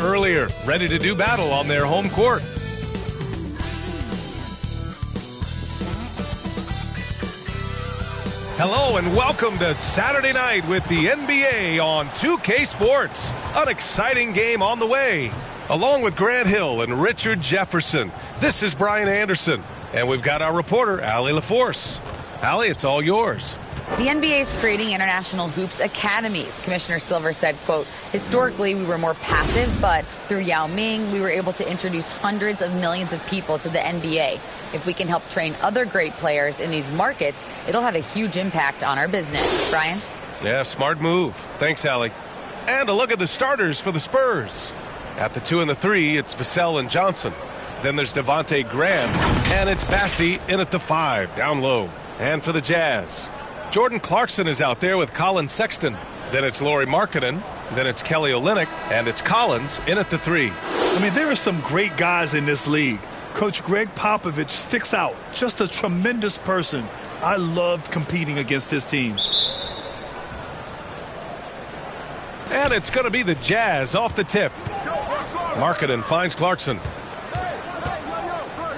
earlier, ready to do battle on their home court. Hello and welcome to Saturday night with the NBA on 2K Sports. An exciting game on the way. Along with Grant Hill and Richard Jefferson, this is Brian Anderson. And we've got our reporter, Allie LaForce. Allie, it's all yours. The NBA is creating international hoops academies. Commissioner Silver said, quote, historically, we were more passive, but through Yao Ming, we were able to introduce hundreds of millions of people to the NBA. If we can help train other great players in these markets, it'll have a huge impact on our business. Brian? Yeah, smart move. Thanks, Allie. And a look at the starters for the Spurs. At the 2 and the 3, it's Vassell and Johnson. Then there's Devontae Graham, and it's Bassey in at the 5, down low. And for the Jazz, Jordan Clarkson is out there with Colin Sexton. Then it's Lauri Markkanen. Then it's Kelly Olynyk. And it's Collins in at the 3. I mean, there are some great guys in this league. Coach Greg Popovich sticks out. Just a tremendous person. I loved competing against his teams. And it's going to be the Jazz off the tip. Markkanen finds Clarkson.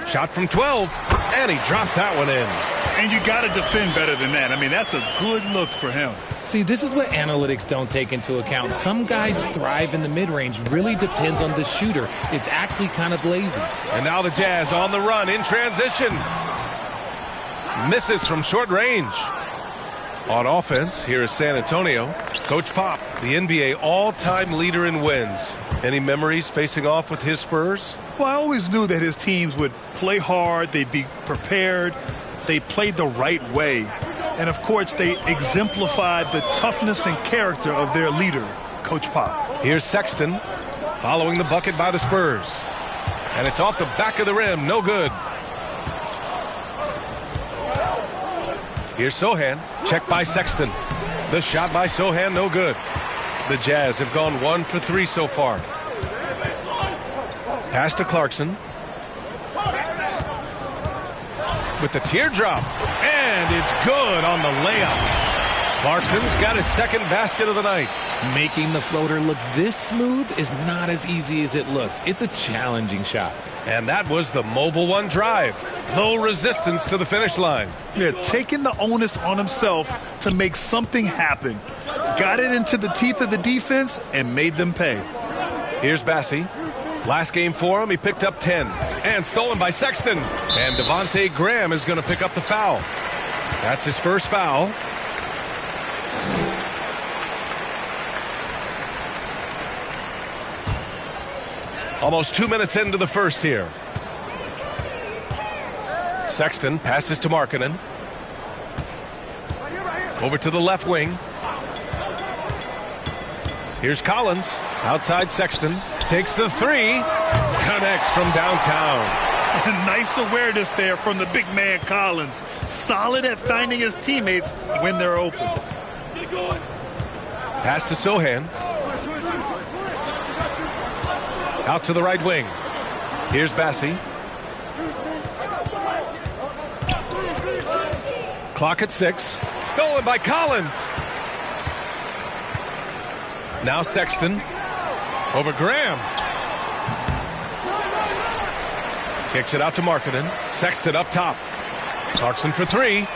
Shot from 12. And he drops that one in. And you got to defend better than that. I mean, that's a good look for him. See, this is what analytics don't take into account. Some guys thrive in the mid-range. Really depends on the shooter. It's actually kind of lazy. And now the Jazz on the run in transition. Misses from short range. On offense, here is San Antonio. Coach Pop, the NBA all-time leader in wins. Any memories facing off with his Spurs? Well, I always knew that his teams would play hard. They'd be prepared. They played the right way. And, of course, they exemplified the toughness and character of their leader, Coach Pop. Here's Sexton following the bucket by the Spurs. And it's off the back of the rim. No good. Here's Sohan. Check by Sexton. The shot by Sohan, no good. The Jazz have gone 1 for 3 so far. Pass to Clarkson. With the teardrop. And it's good on the layup. Clarkson's got his second basket of the night. Making the floater look this smooth is not as easy as it looks. It's a challenging shot. And that was the Mobile One drive. Low resistance to the finish line. Yeah, taking the onus on himself to make something happen. Got it into the teeth of the defense and made them pay. Here's Bassey. Last game for him, he picked up 10. And stolen by Sexton. And Devontae Graham is going to pick up the foul. That's his first foul. Almost 2 minutes into the first here. Sexton passes to Markkanen. Over to the left wing. Here's Collins. Outside Sexton. Takes the 3. Connects from downtown. Nice awareness there from the big man Collins. Solid at finding his teammates when they're open. Pass to Sohan. Out to the right wing. Here's Bassey. Clock at 6. Stolen by Collins. Now Sexton. Over Graham. Kicks it out to Markkanen. Sexton up top. Clarkson for 3.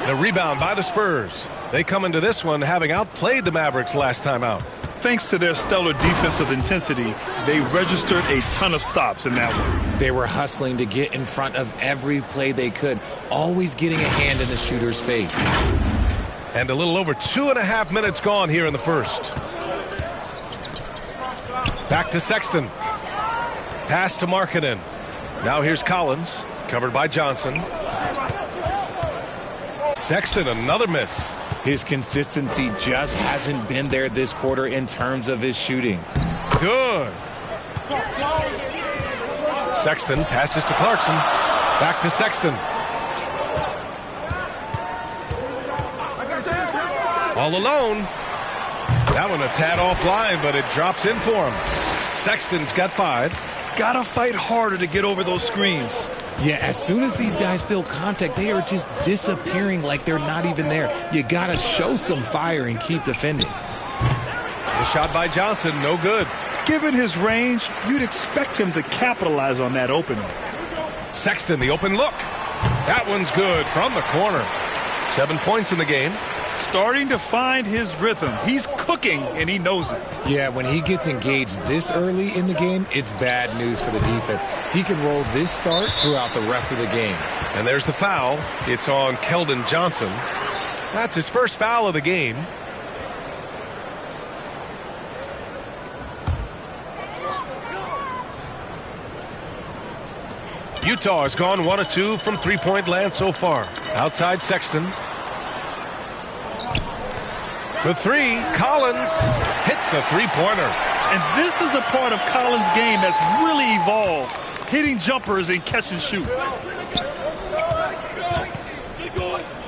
The rebound by the Spurs. They come into this one having outplayed the Mavericks last time out. Thanks to their stellar defensive intensity, they registered a ton of stops in that one. They were hustling to get in front of every play they could, always getting a hand in the shooter's face. And a little over 2.5 minutes gone here in the first. Back to Sexton. Pass to Markkanen. Now here's Collins, covered by Johnson. Sexton, another miss. His consistency just hasn't been there this quarter in terms of his shooting. Good. Sexton passes to Clarkson. Back to Sexton. All alone. That one a tad offline, but it drops in for him. Sexton's got 5. Gotta fight harder to get over those screens. Yeah, as soon as these guys feel contact, they are just disappearing like they're not even there. You got to show some fire and keep defending. The shot by Johnson, no good. Given his range, you'd expect him to capitalize on that opening. Sexton, the open look. That one's good from the corner. 7 points in the game. Starting to find his rhythm. He's cooking, and he knows it. Yeah, when he gets engaged this early in the game, it's bad news for the defense. He can roll this start throughout the rest of the game. And there's the foul. It's on Keldon Johnson. That's his first foul of the game. Utah has gone 1 of 2 from three-point land so far. Outside Sexton. For three, Collins hits a three-pointer. And this is a part of Collins' game that's really evolved. Hitting jumpers and catch and shoot.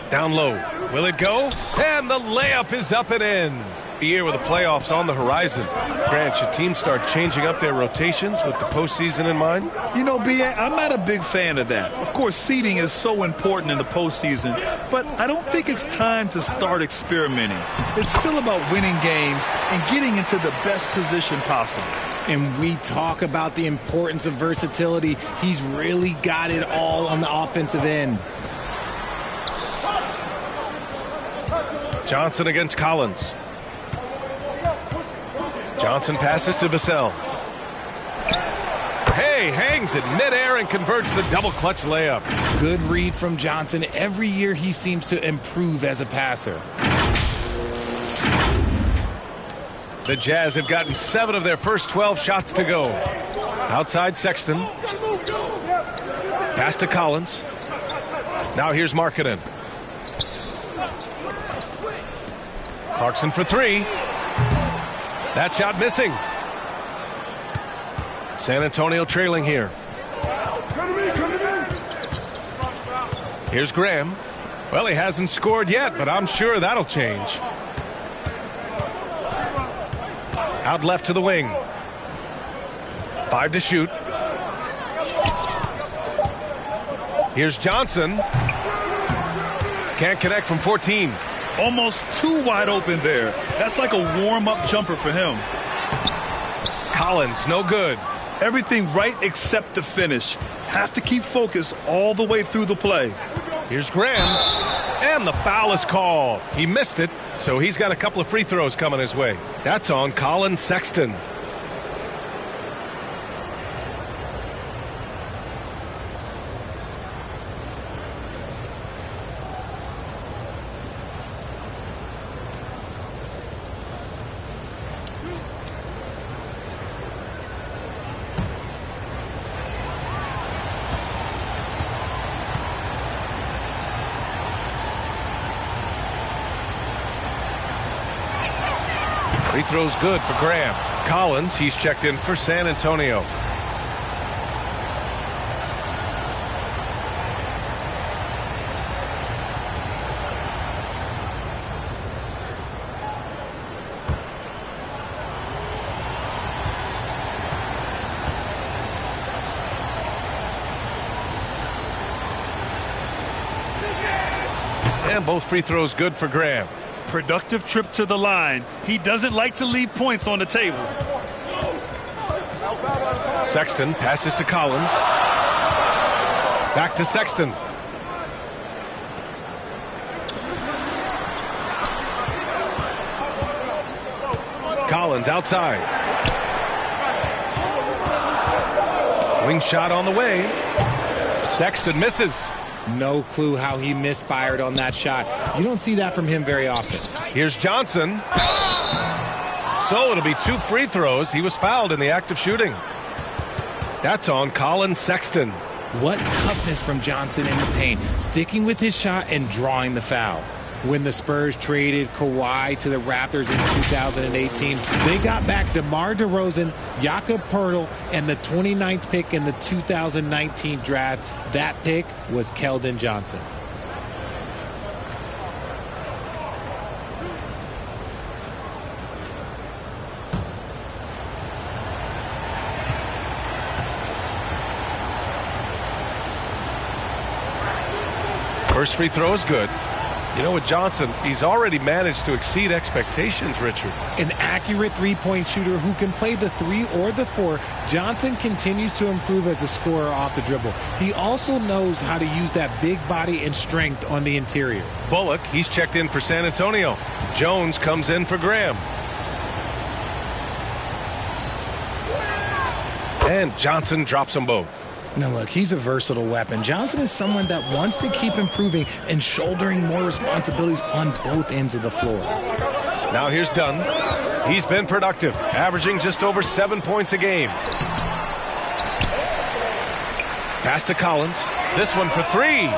Down low. Will it go? And the layup is up and in. The year with the playoffs on the horizon. Grant, should teams start changing up their rotations with the postseason in mind? You know, B.A., I'm not a big fan of that. Of course, seeding is so important in the postseason, but I don't think it's time to start experimenting. It's still about winning games and getting into the best position possible. And we talk about the importance of versatility. He's really got it all on the offensive end. Johnson against Collins. Johnson passes to Vassell. Hey, hangs it midair and converts the double clutch layup. Good read from Johnson. Every year he seems to improve as a passer. The Jazz have gotten 7 of their first 12 shots to go. Outside Sexton. Pass to Collins. Now here's Markkanen. Clarkson for three. That shot missing. San Antonio trailing here. Here's Graham. Well, he hasn't scored yet, but I'm sure that'll change. Out left to the wing. 5 to shoot. Here's Johnson. Can't connect from 14. Almost too wide open there. That's like a warm-up jumper for him. Collins, no good. Everything right except the finish. Have to keep focus all the way through the play. Here's Graham. And the foul is called. He missed it, so he's got a couple of free throws coming his way. That's on Colin Sexton. Free throw's good for Graham. Collins, he's checked in for San Antonio. And both free throws good for Graham. Productive trip to the line. He doesn't like to leave points on the table. Sexton passes to Collins. Back to Sexton. Collins outside. Wing shot on the way. Sexton misses. No clue how he misfired on that shot. You don't see that from him very often. Here's Johnson. So it'll be 2 free throws. He was fouled in the act of shooting. That's on Colin Sexton. What toughness from Johnson in the paint, sticking with his shot and drawing the foul. When the Spurs traded Kawhi to the Raptors in 2018, they got back DeMar DeRozan, Jakob Poeltl, and the 29th pick in the 2019 draft. That pick was Keldon Johnson. First free throw is good. You know, with Johnson, he's already managed to exceed expectations, Richard. An accurate three-point shooter who can play the 3 or the 4, Johnson continues to improve as a scorer off the dribble. He also knows how to use that big body and strength on the interior. Bullock, he's checked in for San Antonio. Jones comes in for Graham. And Johnson drops them both. Now, look, he's a versatile weapon. Johnson is someone that wants to keep improving and shouldering more responsibilities on both ends of the floor. Now here's Dunn. He's been productive, averaging just over 7 points a game. Pass to Collins. This one for 3.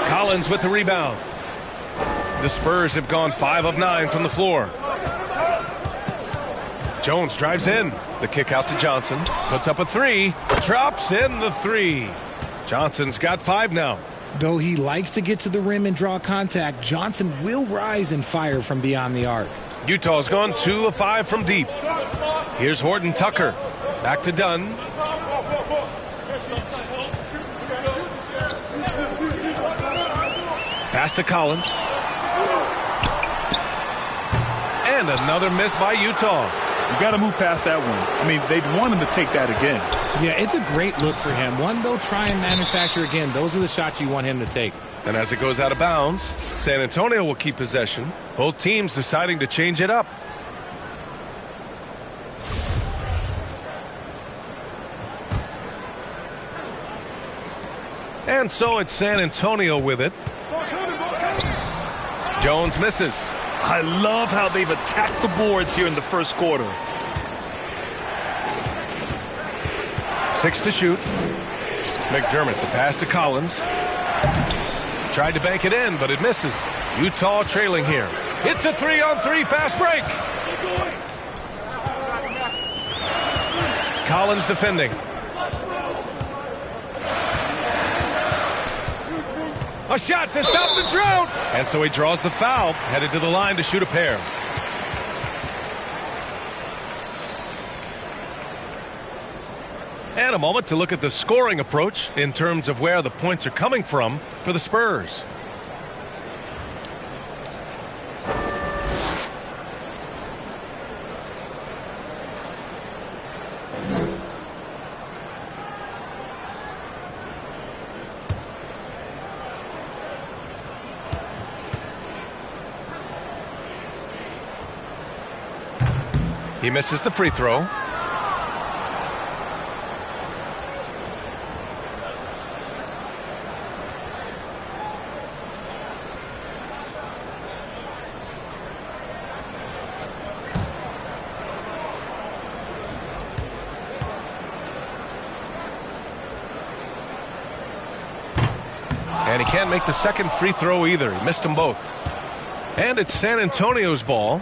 Collins with the rebound. The Spurs have gone 5 of 9 from the floor. Jones drives in. The kick out to Johnson. Puts up a 3. Drops in the 3. Johnson's got 5 now. Though he likes to get to the rim and draw contact, Johnson will rise and fire from beyond the arc. Utah's gone 2 of 5 from deep. Here's Horton Tucker. Back to Dunn. Pass to Collins. And another miss by Utah. You got to move past that one. I mean, they'd want him to take that again. Yeah, it's a great look for him. One they'll try and manufacture again. Those are the shots you want him to take. And as it goes out of bounds, San Antonio will keep possession. Both teams deciding to change it up. And so it's San Antonio with it. Jones misses. I love how they've attacked the boards here in the first quarter. 6 to shoot. McDermott, the pass to Collins. Tried to bank it in, but it misses. Utah trailing here. Hits a 3-on-3 fast break. Collins defending. A shot to stop the drought. And so he draws the foul, headed to the line to shoot a pair. And a moment to look at the scoring approach in terms of where the points are coming from for the Spurs. He misses the free throw. And he can't make the second free throw either. He missed them both. And it's San Antonio's ball.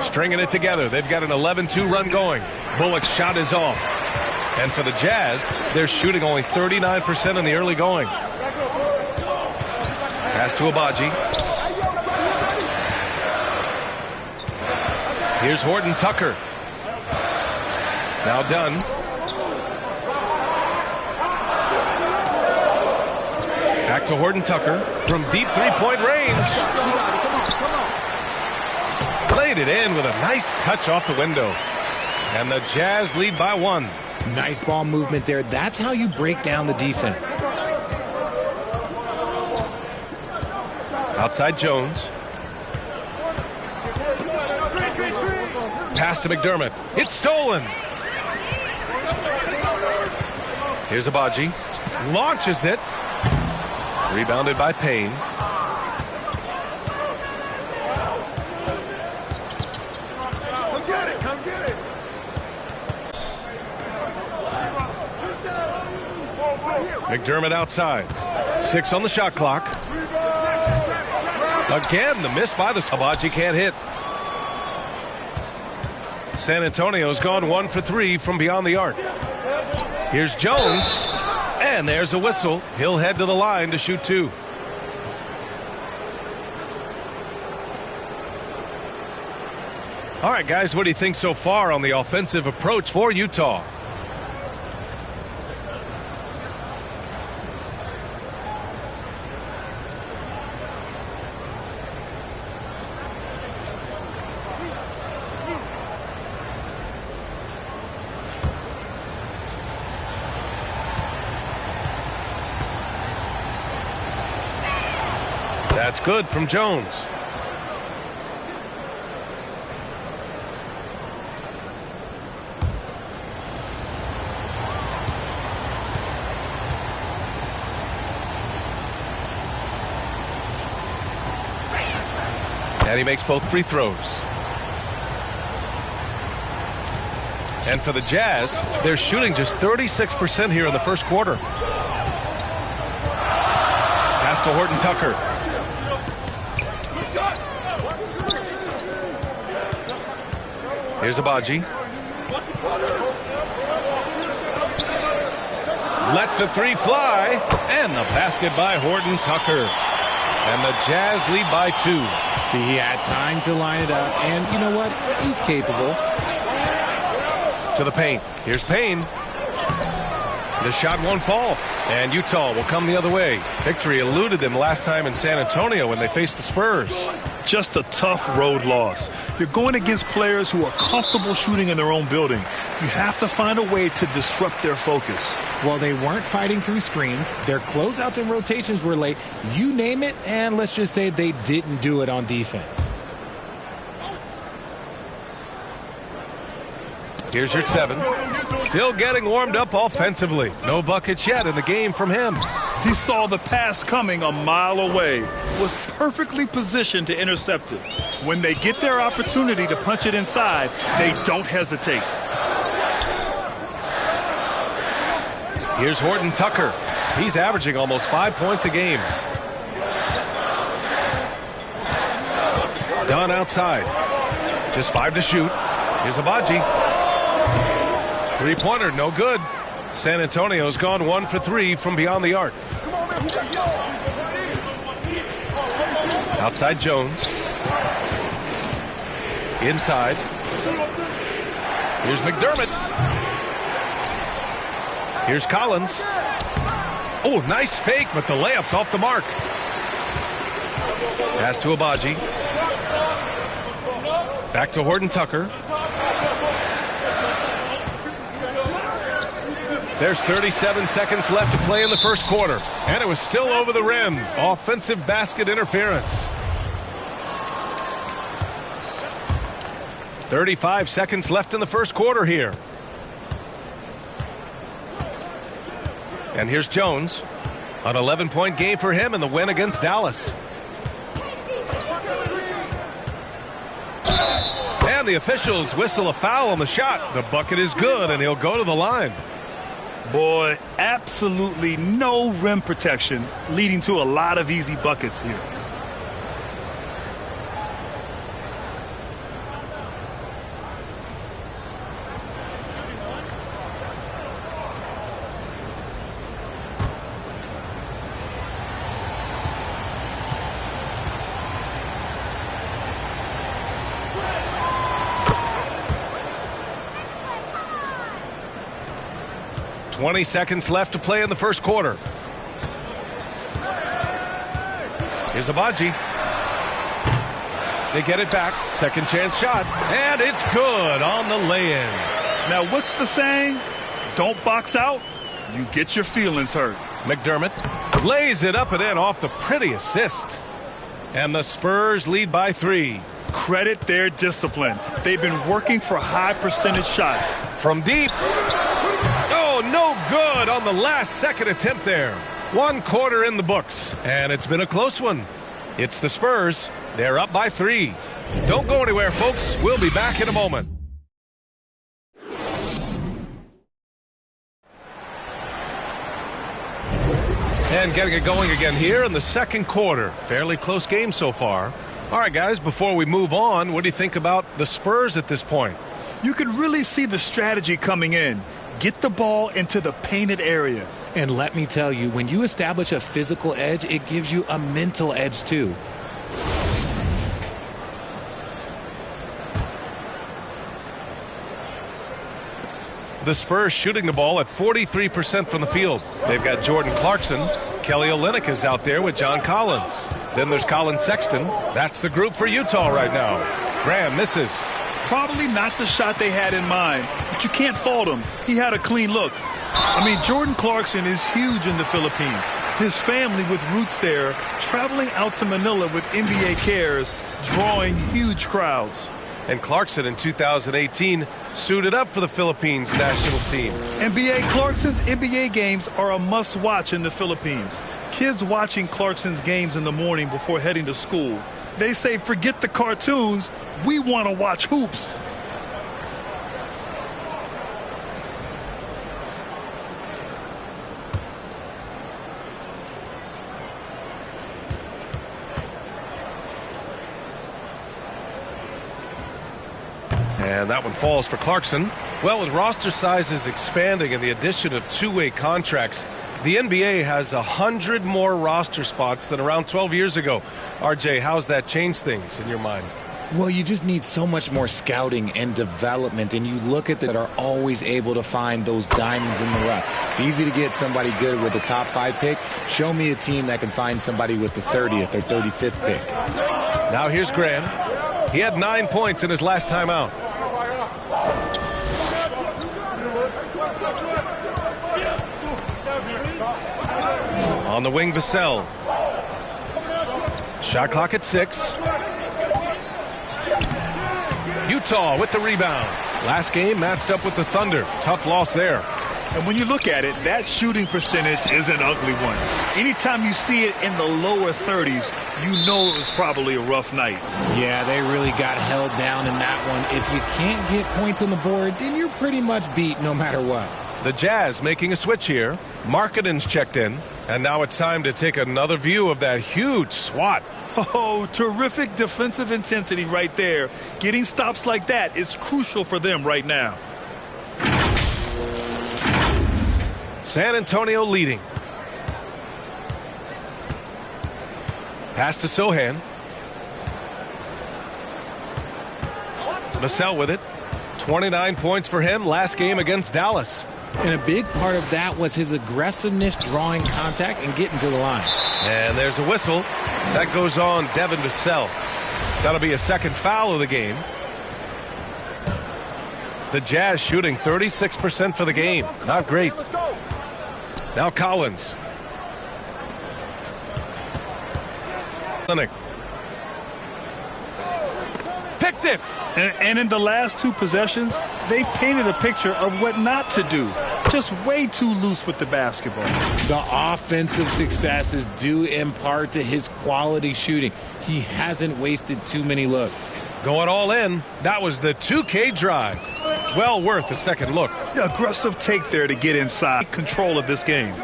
Stringing it together. They've got an 11-2 run going. Bullock's shot is off. And for the Jazz, they're shooting only 39% in the early going. Pass to Abaji. Here's Horton Tucker. Now Dunn. Back to Horton Tucker from deep three-point range. Played it in with a nice touch off the window. And the Jazz lead by 1. Nice ball movement there. That's how you break down the defense. Outside Jones. Pass to McDermott. It's stolen. Here's Abaji. Launches it. Rebounded by Payne. McDermott outside. 6 on the shot clock. Again, the miss by the Abaji can't hit. San Antonio's gone 1 for 3 from beyond the arc. Here's Jones. And there's a whistle. He'll head to the line to shoot 2. All right, guys, what do you think so far on the offensive approach for Utah? That's good from Jones. And he makes both free throws. And for the Jazz, they're shooting just 36% here in the first quarter. Pass to Horton Tucker. Here's Abaji. Lets the three fly. And the basket by Horton Tucker. And the Jazz lead by 2. See, he had time to line it up, and you know what? He's capable. To the paint. Here's Payne. The shot won't fall, and Utah will come the other way. Victory eluded them last time in San Antonio when they faced the Spurs. Just a tough road loss. You're going against players who are comfortable shooting in their own building. You have to find a way to disrupt their focus. Well, they weren't fighting through screens. Their closeouts and rotations were late. You name it, and let's just say they didn't do it on defense. Here's your 7. Still getting warmed up offensively. No buckets yet in the game from him. He saw the pass coming a mile away. Was perfectly positioned to intercept it. When they get their opportunity to punch it inside, they don't hesitate. Here's Horton Tucker. He's averaging almost 5 points a game. Dunn outside. Just 5 to shoot. Here's Abaji. Three-pointer, no good. San Antonio's gone 1 for 3 from beyond the arc. Outside Jones. Inside. Here's McDermott. Here's Collins. Oh, nice fake, but the layup's off the mark. Pass to Abaji. Back to Horton Tucker. There's 37 seconds left to play in the first quarter. And it was still over the rim. Offensive basket interference. 35 seconds left in the first quarter here. And here's Jones. An 11-point game for him in the win against Dallas. And the officials whistle a foul on the shot. The bucket is good, and he'll go to the line. Boy, absolutely no rim protection, leading to a lot of easy buckets here. $20 seconds left to play in the first quarter. Here's Abaji. They get it back. Second chance shot. And it's good on the lay-in. Now, what's the saying? Don't box out, you get your feelings hurt. McDermott lays it up and in off the pretty assist. And the Spurs lead by 3. Credit their discipline. They've been working for high percentage shots. From deep. Oh, no good on the last second attempt there. 1 quarter in the books, and it's been a close one. It's the Spurs. They're up by 3. Don't go anywhere, folks. We'll be back in a moment. And getting it going again here in the second quarter. Fairly close game so far. All right, guys, before we move on, what do you think about the Spurs at this point? You can really see the strategy coming in. Get the ball into the painted area. And let me tell you, when you establish a physical edge, it gives you a mental edge too. The Spurs shooting the ball at 43% from the field. They've got Jordan Clarkson. Kelly Olynyk is out there with John Collins. Then there's Colin Sexton. That's the group for Utah right now. Graham misses. Probably not the shot they had in mind. but you can't fault him. He had a clean look. I mean, Jordan Clarkson is huge in the Philippines. His family with roots there, traveling out to Manila with NBA cares, drawing huge crowds. And Clarkson in 2018 suited up for the Philippines national team. Clarkson's NBA games are a must-watch in the Philippines. Kids watching Clarkson's games in the morning before heading to school. They say, forget the cartoons, we want to watch hoops. And that one falls for Clarkson. Well, with roster sizes expanding and the addition of two-way contracts, the NBA has 100 more roster spots than around 12 years ago. RJ, how's that changed things in your mind? Well, you just need so much more scouting and development, and you look at that are always able to find those diamonds in the rough. It's easy to get somebody good with the top 5 pick. Show me a team that can find somebody with the 30th or 35th pick. Now here's Graham. He had 9 points in his last time out. On the wing, Vassell. Shot clock at 6. Utah with the rebound. Last game matched up with the Thunder. Tough loss there. And when you look at it, that shooting percentage is an ugly one. Anytime you see it in the lower 30s, you know it was probably a rough night. Yeah, they really got held down in that one. If you can't get points on the board, then you're pretty much beat no matter what. The Jazz making a switch here. Markkanen's checked in. And now it's time to take another view of that huge swat. Oh, terrific defensive intensity right there. Getting stops like that is crucial for them right now. San Antonio leading. Pass to Sohan. Vassell with it. 29 points for him last game against Dallas. And a big part of that was his aggressiveness, drawing contact, and getting to the line. And there's a whistle. That goes on Devin Vassell. That'll be a second foul of the game. The Jazz shooting 36% for the game. Not great. Now Collins. Clinic. Picked it. And in the last 2 possessions, they've painted a picture of what not to do. Just way too loose with the basketball. The offensive success is due in part to his quality shooting. He hasn't wasted too many looks. Going all in. That was the 2K drive. Well worth a second look. The aggressive take there to get inside. Control of this game.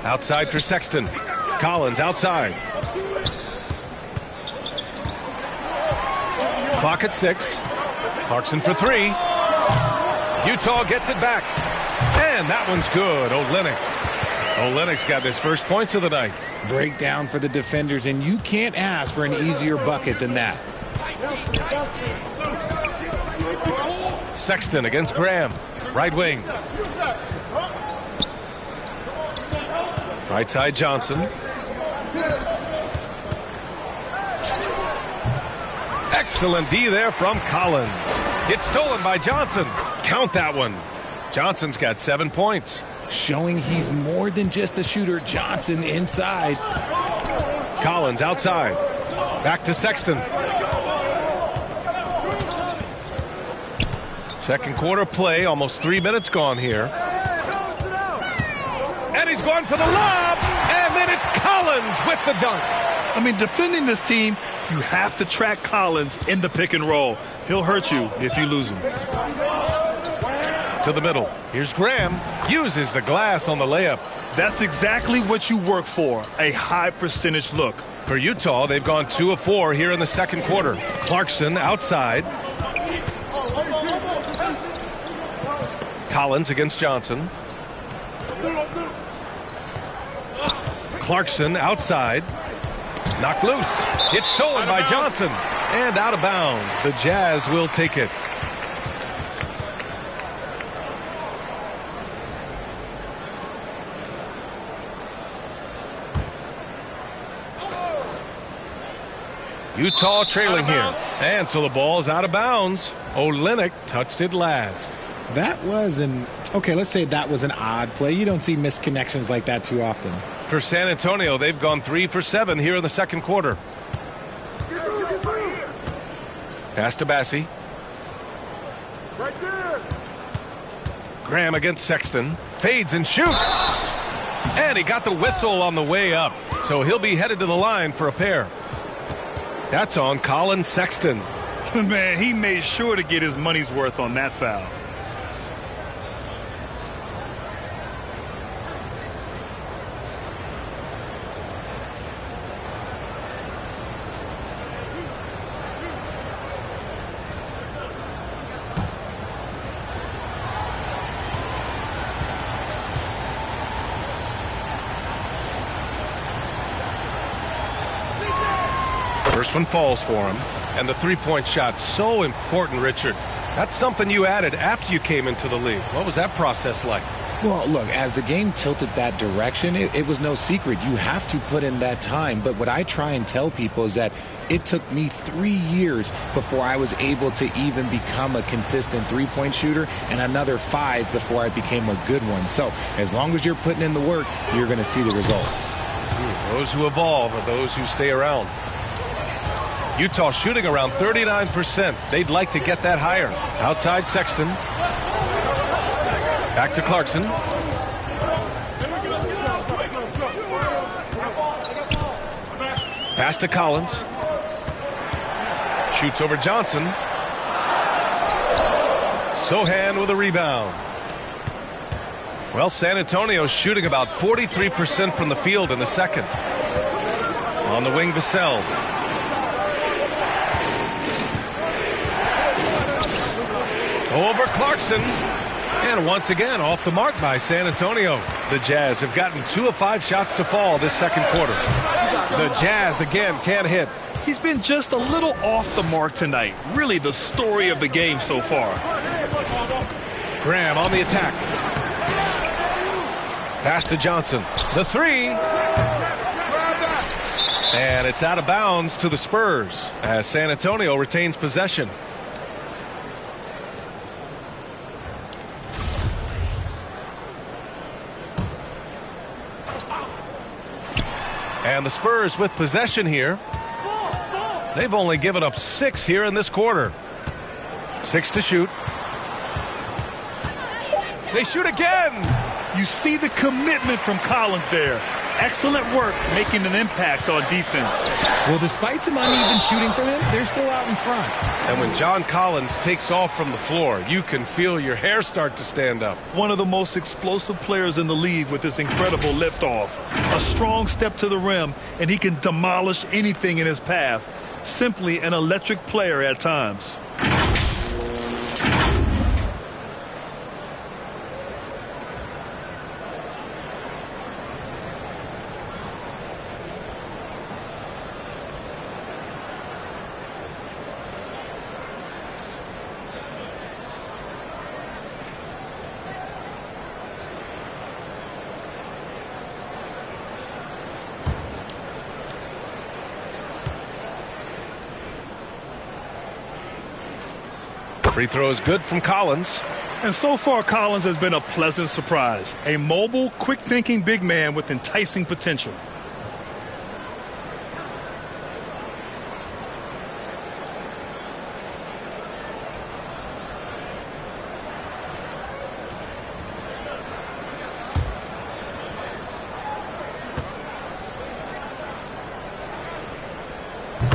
Outside for Sexton. Collins outside. Clock at 6. Clarkson for 3. Utah gets it back. And that one's good. Olynyk's got his first points of the night. Breakdown for the defenders, and you can't ask for an easier bucket than that. Sexton against Graham. Right wing. Right side Johnson. Excellent D there from Collins. It's stolen by Johnson. Count that one. Johnson's got 7 points. Showing he's more than just a shooter. Johnson inside. Collins outside. Back to Sexton. Second quarter play. Almost 3 minutes gone here. And he's going for the lob. And then it's Collins with the dunk. I mean, defending this team, you have to track Collins in the pick and roll. He'll hurt you if you lose him. To the middle. Here's Graham. Uses the glass on the layup. That's exactly what you work for, a high percentage look. For Utah, they've gone 2 of 4 here in the second quarter. Clarkson outside. Collins against Johnson. Clarkson outside. Knocked loose. It's stolen by Johnson. And out of bounds. The Jazz will take it. Utah trailing here. And so the ball is out of bounds. Olynyk touched it last. That was let's say that was an odd play. You don't see missed connections like that too often. For San Antonio, they've gone 3 for 7 here in the second quarter. Pass to Bassi. Right there. Graham against Sexton. Fades and shoots. And he got the whistle on the way up. So he'll be headed to the line for a pair. That's on Colin Sexton. Man, he made sure to get his money's worth on that foul. First one falls for him. And the three-point shot, so important, Richard. That's something you added after you came into the league. What was that process like? Well, look, as the game tilted that direction, it was no secret. You have to put in that time. But what I try and tell people is that it took me 3 years before I was able to even become a consistent three-point shooter, and another 5 before I became a good one. So as long as you're putting in the work, you're going to see the results. Those who evolve are those who stay around. Utah shooting around 39%. They'd like to get that higher. Outside Sexton. Back to Clarkson. Pass to Collins. Shoots over Johnson. Sohan with a rebound. Well, San Antonio's shooting about 43% from the field in the second. On the wing, Vassell. Over Clarkson. And once again, off the mark by San Antonio. The Jazz have gotten 2 of 5 shots to fall this second quarter. The Jazz, again, can't hit. He's been just a little off the mark tonight. Really the story of the game so far. Graham on the attack. Pass to Johnson. The three. And it's out of bounds to the Spurs as San Antonio retains possession. And the Spurs with possession here. They've only given up 6 here in this quarter. 6 to shoot. They shoot again. You see the commitment from Collins there. Excellent work making an impact on defense. Well, despite some uneven shooting from him, they're still out in front. And when John Collins takes off from the floor, you can feel your hair start to stand up. One of the most explosive players in the league with this incredible liftoff. A strong step to the rim, and he can demolish anything in his path. Simply an electric player at times. Free throw is good from Collins. And so far, Collins has been a pleasant surprise. A mobile, quick-thinking big man with enticing potential.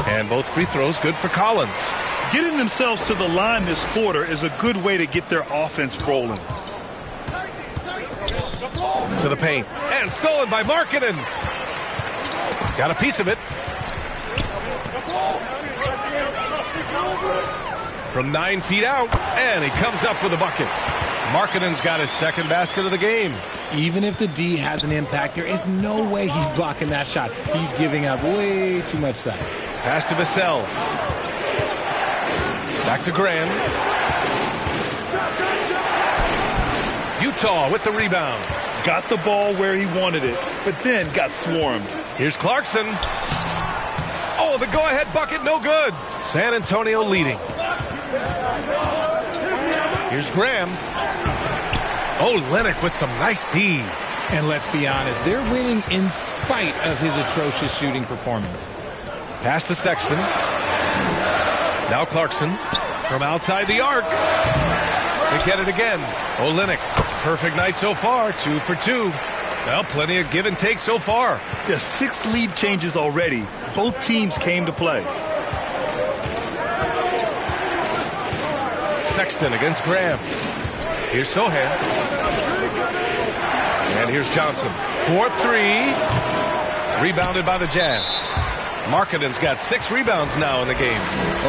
And both free throws good for Collins. Getting themselves to the line this quarter is a good way to get their offense rolling. To the paint. And stolen by Markkanen. Got a piece of it. From 9 feet out. And he comes up with a bucket. Markkanen's got his second basket of the game. Even if the D has an impact, there is no way he's blocking that shot. He's giving up way too much size. Pass to Vassell. Back to Graham. Utah with the rebound. Got the ball where he wanted it, but then got swarmed. Here's Clarkson. Oh, Oh, the go-ahead bucket, no good. San Antonio leading. Here's Graham. Oh, Lennox with some nice D. And let's be honest, they're winning in spite of his atrocious shooting performance. Pass to Sexton. Now Clarkson from outside the arc. They get it again. Olynyk, perfect night so far, 2 for 2. Well, plenty of give and take so far. There's 6 lead changes already. Both teams came to play. Sexton against Graham. Here's Sohan. And here's Johnson. 4-3. Rebounded by the Jazz. Markkanen's got 6 rebounds now in the game.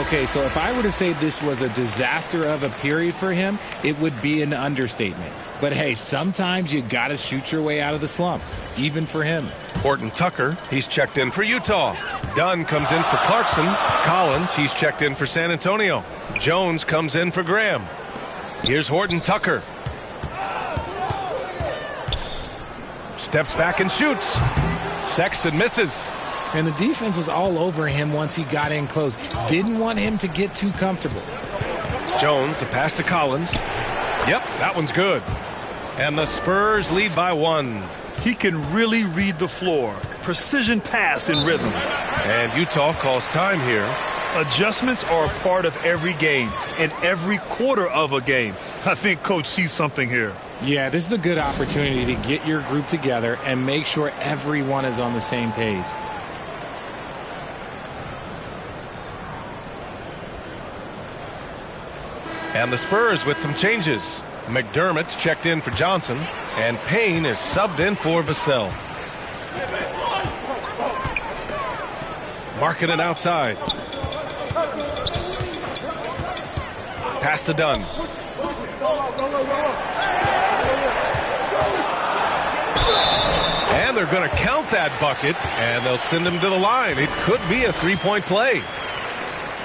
Okay, so if I were to say this was a disaster of a period for him, it would be an understatement. But hey, sometimes you got to shoot your way out of the slump, even for him. Horton Tucker, he's checked in for Utah. Dunn comes in for Clarkson. Collins, he's checked in for San Antonio. Jones comes in for Graham. Here's Horton Tucker. Steps back and shoots. Sexton misses. And the defense was all over him once he got in close. Didn't want him to get too comfortable. Jones, the pass to Collins. Yep, that one's good. And the Spurs lead by 1. He can really read the floor. Precision pass in rhythm. And Utah calls time here. Adjustments are a part of every game and every quarter of a game. I think Coach sees something here. Yeah, this is a good opportunity to get your group together and make sure everyone is on the same page. And the Spurs with some changes. McDermott's checked in for Johnson, and Payne is subbed in for Vassell. Markkanen outside. Pass to Dunn. And they're going to count that bucket, and they'll send him to the line. It could be a 3-point play.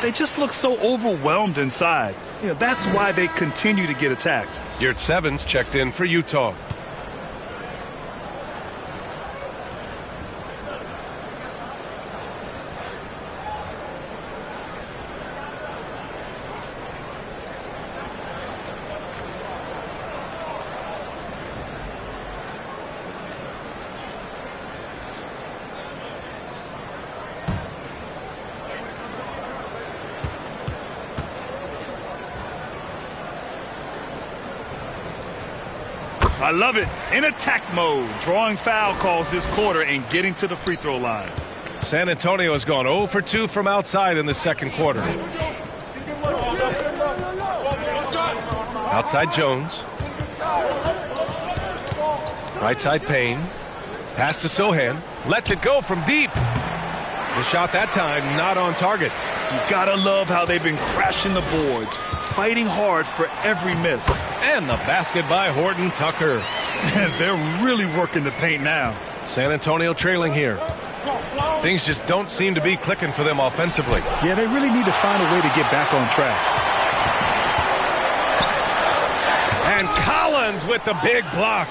They just look so overwhelmed inside. You know, that's why they continue to get attacked. Yurtseven's checked in for Utah. I love it. In attack mode. Drawing foul calls this quarter and getting to the free throw line. San Antonio has gone 0 for 2 from outside in the second quarter. Outside Jones. Right side Payne. Pass to Sohan. Lets it go from deep. The shot that time not on target. You gotta love how they've been crashing the boards, fighting hard for every miss. And the basket by Horton Tucker. They're really working the paint now. San Antonio trailing here. Things just don't seem to be clicking for them offensively. Yeah, they really need to find a way to get back on track. And Collins with the big block.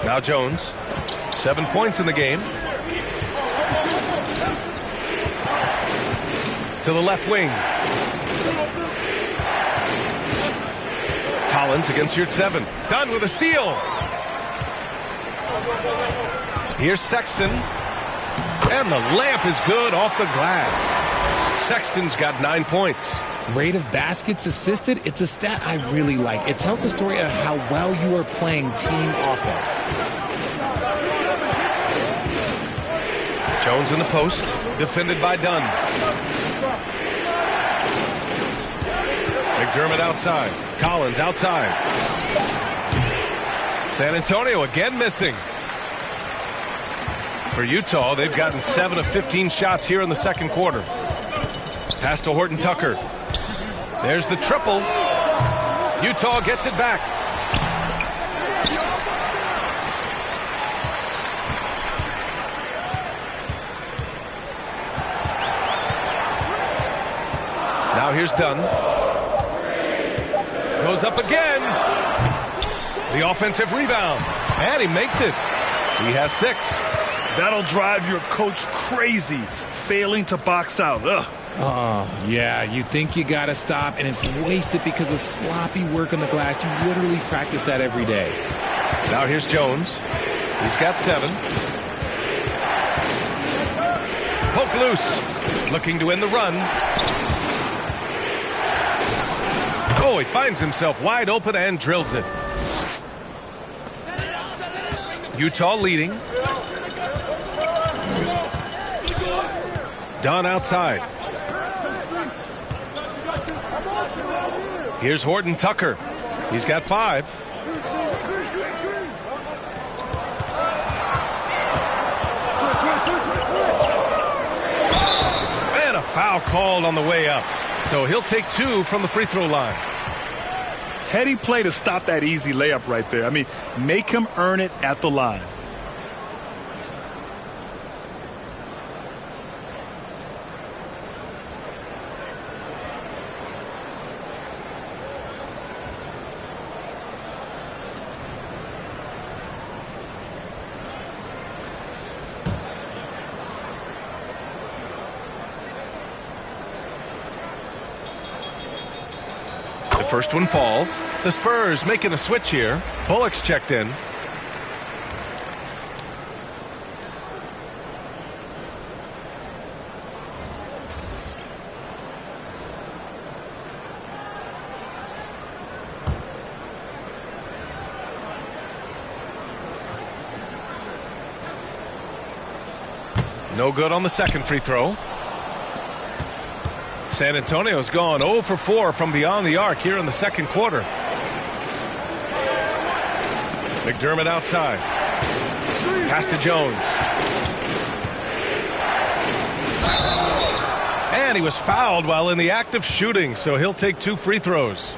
Now Jones. 7 points in the game. To the left wing. Collins against Yurtseven. Dunn with a steal. Here's Sexton. And the layup is good off the glass. Sexton's got 9 points. Rate of baskets assisted, it's a stat I really like. It tells the story of how well you are playing team offense. Jones in the post, defended by Dunn. McDermott outside. Collins outside. San Antonio again missing. For Utah, they've gotten 7 of 15 shots here in the second quarter. Pass to Horton Tucker. There's the triple. Utah gets it back. Now here's Dunn. Goes up again. The offensive rebound. And he makes it. He has 6. That'll drive your coach crazy, failing to box out. Ugh. Oh, yeah, you think you got to stop, and it's wasted because of sloppy work on the glass. You literally practice that every day. Now here's Jones. He's got 7. Poke loose. Looking to win the run. Oh, he finds himself wide open and drills it. Utah leading. Dunn outside. Here's Horton Tucker. He's got 5. And a foul called on the way up. So he'll take 2 from the free throw line. Heady play to stop that easy layup right there. I mean, make him earn it at the line. First one falls. The Spurs making a switch here. Bullock's checked in. No good on the second free throw. San Antonio's gone 0 for 4 from beyond the arc here in the second quarter. McDermott outside. Pass to Jones. And he was fouled while in the act of shooting, so he'll take 2 free throws.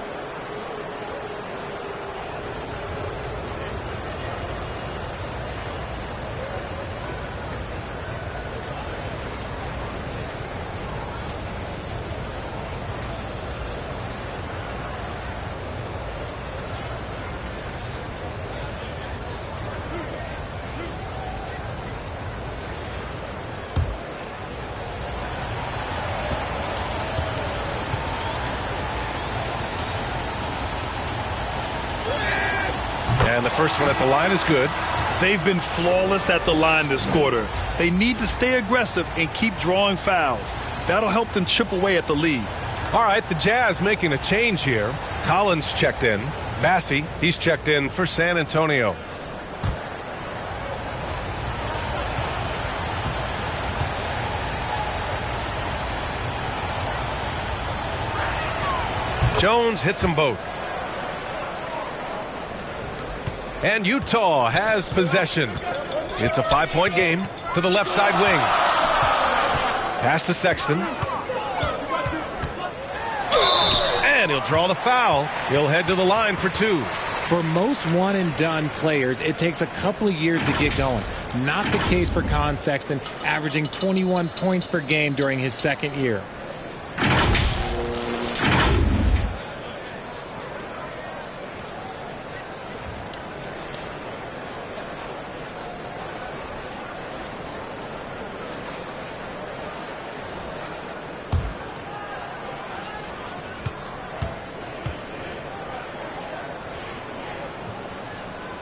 And the first one at the line is good. They've been flawless at the line this quarter. They need to stay aggressive and keep drawing fouls. That'll help them chip away at the lead. All right, the Jazz making a change here. Collins checked in. Massey, he's checked in for San Antonio. Jones hits them both. And Utah has possession. It's a 5-point game to the left side wing. Pass to Sexton. And he'll draw the foul. He'll head to the line for 2. For most one-and-done players, it takes a couple of years to get going. Not the case for Colin Sexton, averaging 21 points per game during his second year.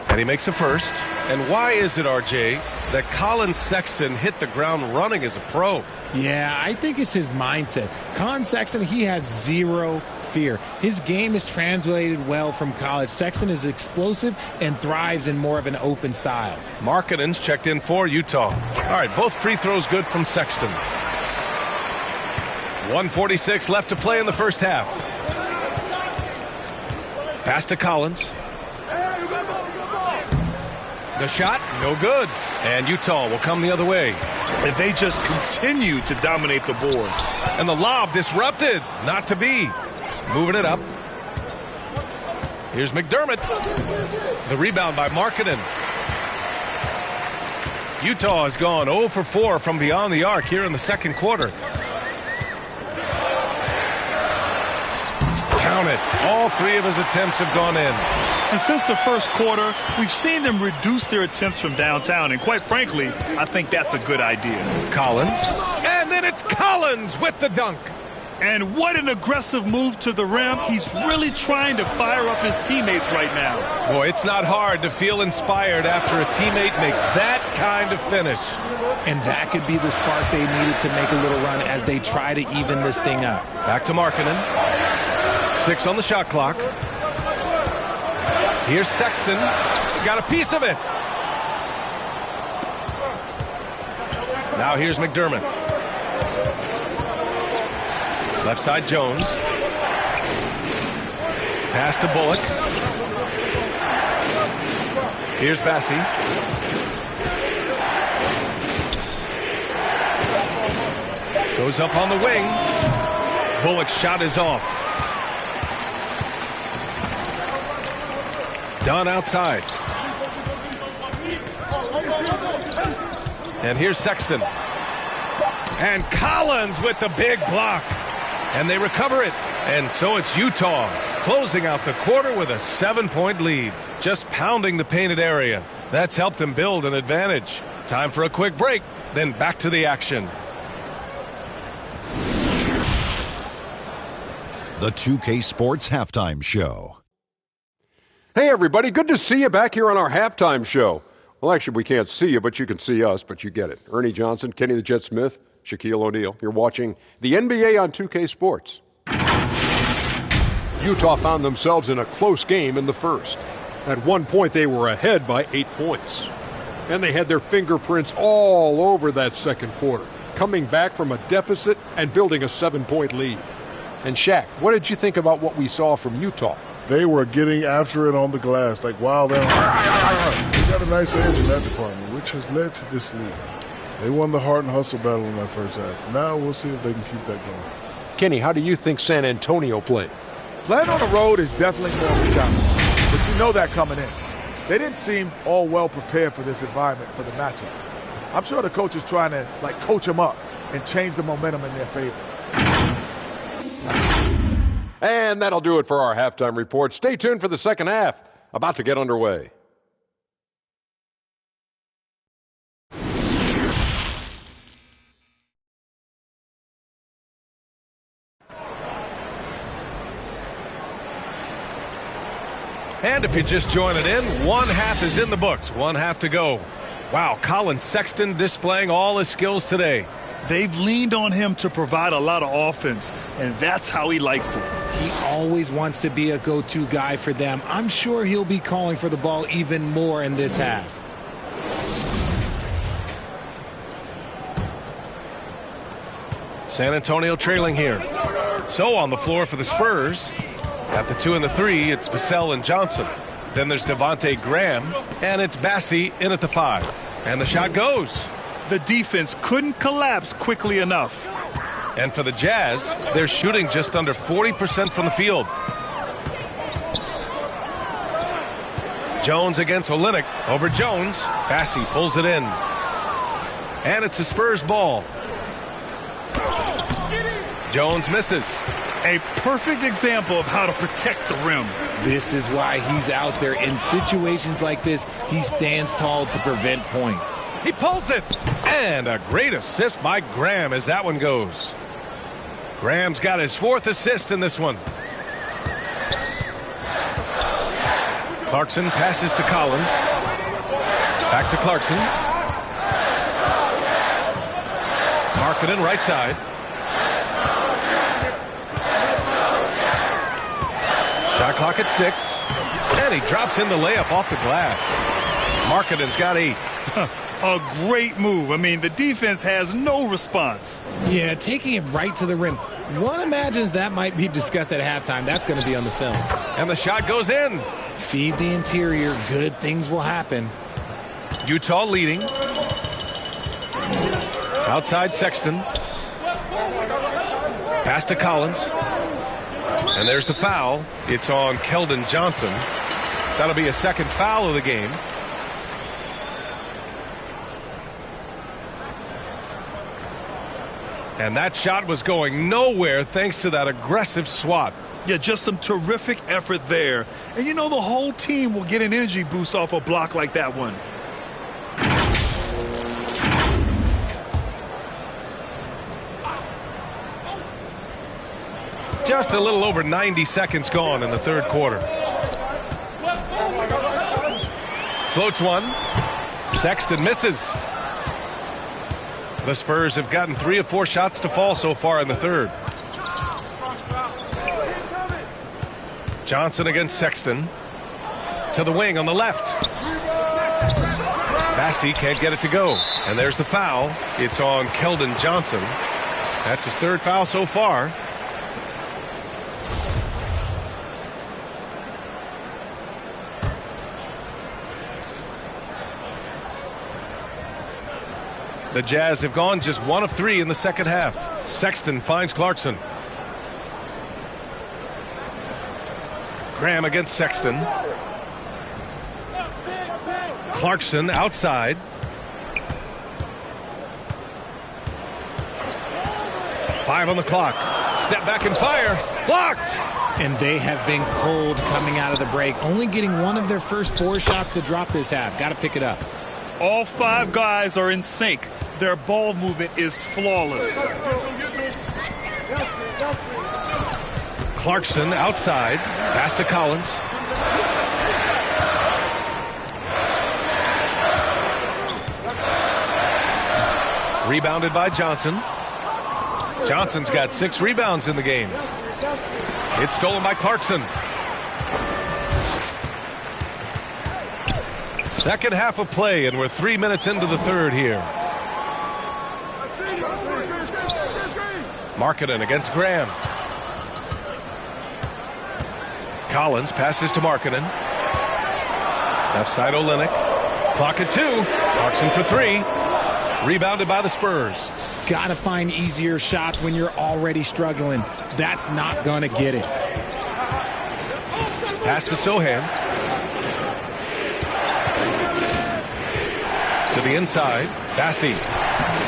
And he makes a first. And why is it, RJ, that Colin Sexton hit the ground running as a pro? Yeah, I think it's his mindset. Colin Sexton, he has zero fear. His game is translated well from college. Sexton is explosive and thrives in more of an open style. Markkanen's checked in for Utah. All right, both free throws good from Sexton. 1:46 left to play in the first half. Pass to Collins. The shot, no good. And Utah will come the other way. If they just continue to dominate the boards. And the lob disrupted. Not to be. Moving it up. Here's McDermott. The rebound by Markkanen. Utah has gone 0 for 4 from beyond the arc here in the second quarter. Count it. All 3 of his attempts have gone in. And since the first quarter, we've seen them reduce their attempts from downtown. And quite frankly, I think that's a good idea. Collins. And then it's Collins with the dunk. And what an aggressive move to the rim. He's really trying to fire up his teammates right now. Boy, it's not hard to feel inspired after a teammate makes that kind of finish. And that could be the spark they needed to make a little run as they try to even this thing up. Back to Markkanen. 6 on the shot clock. Here's Sexton. Got a piece of it. Now here's McDermott. Left side Jones. Pass to Bullock. Here's Bassey. Goes up on the wing. Bullock's shot is off. Dunn outside. And here's Sexton. And Collins with the big block. And they recover it. And so it's Utah closing out the quarter with a 7-point lead. Just pounding the painted area. That's helped them build an advantage. Time for a quick break. Then back to the action. The 2K Sports Halftime Show. Hey, everybody. Good to see you back here on our halftime show. Well, actually, we can't see you, but you can see us, but you get it. Ernie Johnson, Kenny the Jet Smith, Shaquille O'Neal. You're watching the NBA on 2K Sports. Utah found themselves in a close game in the first. At one point, they were ahead by 8 points. And they had their fingerprints all over that second quarter, coming back from a deficit and building a 7-point lead. And Shaq, what did you think about what we saw from Utah? They were getting after it on the glass like wild animals. They got a nice edge in that department, which has led to this lead. They won the heart and hustle battle in that first half. Now we'll see if they can keep that going. Kenny, how do you think San Antonio played? Playing on the road is definitely more of a challenge, but you know that coming in. They didn't seem all well prepared for this environment, for the matchup. I'm sure the coach is trying to coach them up and change the momentum in their favor. And that'll do it for our halftime report. Stay tuned for the second half, about to get underway. And if you're just joining in, one half is in the books. One half to go. Wow, Colin Sexton displaying all his skills today. They've leaned on him to provide a lot of offense, and that's how he likes it. He always wants to be a go-to guy for them. I'm sure he'll be calling for the ball even more in this half. San Antonio trailing here. So on the floor for the Spurs, at the 2 and the 3, it's Vassell and Johnson. Then there's Devontae Graham, and it's Bassey in at the 5. And the shot goes. The defense couldn't collapse quickly enough. And for the Jazz, they're shooting just under 40% from the field. Jones against Olynyk. Over Jones. Bassey pulls it in. And it's the Spurs ball. Jones misses. A perfect example of how to protect the rim. This is why he's out there. In situations like this, he stands tall to prevent points. He pulls it. And a great assist by Graham as that one goes. Graham's got his 4th assist in this one. Clarkson passes to Collins. Back to Clarkson. Markkanen right side. Shot clock at 6. And he drops in the layup off the glass. Markkanen's got 8. A great move. I mean, the defense has no response. Yeah, taking it right to the rim. One imagines that might be discussed at halftime. That's going to be on the film. And the shot goes in. Feed the interior. Good things will happen. Utah leading. Outside Sexton. Pass to Collins. And there's the foul. It's on Keldon Johnson. That'll be a second foul of the game. And that shot was going nowhere thanks to that aggressive swat. Yeah, just some terrific effort there. And you know the whole team will get an energy boost off a block like that one. Just a little over 90 seconds gone in the third quarter. Floats one. Sexton misses. The Spurs have gotten 3 of 4 shots to fall so far in the third. Johnson against Sexton. To the wing on the left. Bassey can't get it to go. And there's the foul. It's on Keldon Johnson. That's his 3rd foul so far. The Jazz have gone just 1 of 3 in the second half. Sexton finds Clarkson. Graham against Sexton. Clarkson outside. Five on the clock. Step back and fire. Blocked. And they have been cold coming out of the break. Only getting 1 of their first 4 shots to drop this half. Got to pick it up. All 5 guys are in sync. Their ball movement is flawless. Clarkson outside. Pass to Collins. Rebounded by Johnson. Johnson's got 6 rebounds in the game. It's stolen by Clarkson. Second half of play, and we're 3 minutes into the third here. Markkanen against Graham. Collins passes to Markkanen. Left side Olynyk. Clock at 2. Clarkson for 3. Rebounded by the Spurs. Got to find easier shots when you're already struggling. That's not going to get it. Pass to Sohan. To the inside. Bassey.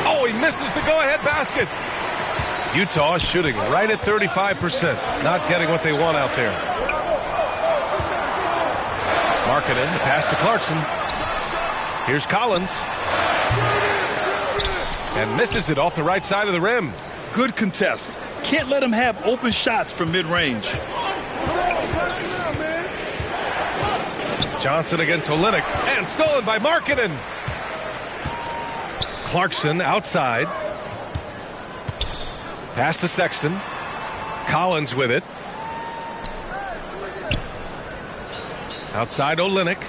Oh, he misses the go-ahead basket. Utah shooting right at 35%. Not getting what they want out there. Markkanen, the pass to Clarkson. Here's Collins. And misses it off the right side of the rim. Good contest. Can't let him have open shots from mid-range. Johnson against Olynyk. And stolen by Markkanen. Clarkson outside. Pass to Sexton. Collins with it. Outside Olynyk.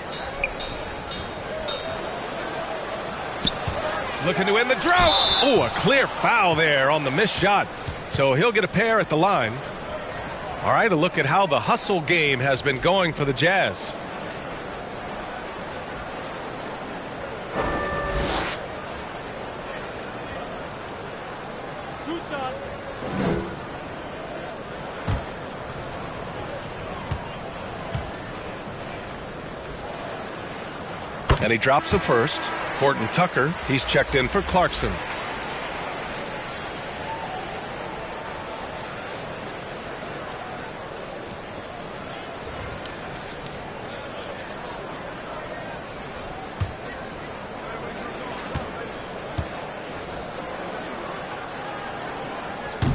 Looking to end the drought. Oh, a clear foul there on the missed shot. So he'll get a pair at the line. All right, a look at how the hustle game has been going for the Jazz. And he drops a first. Horton Tucker, he's checked in for Clarkson.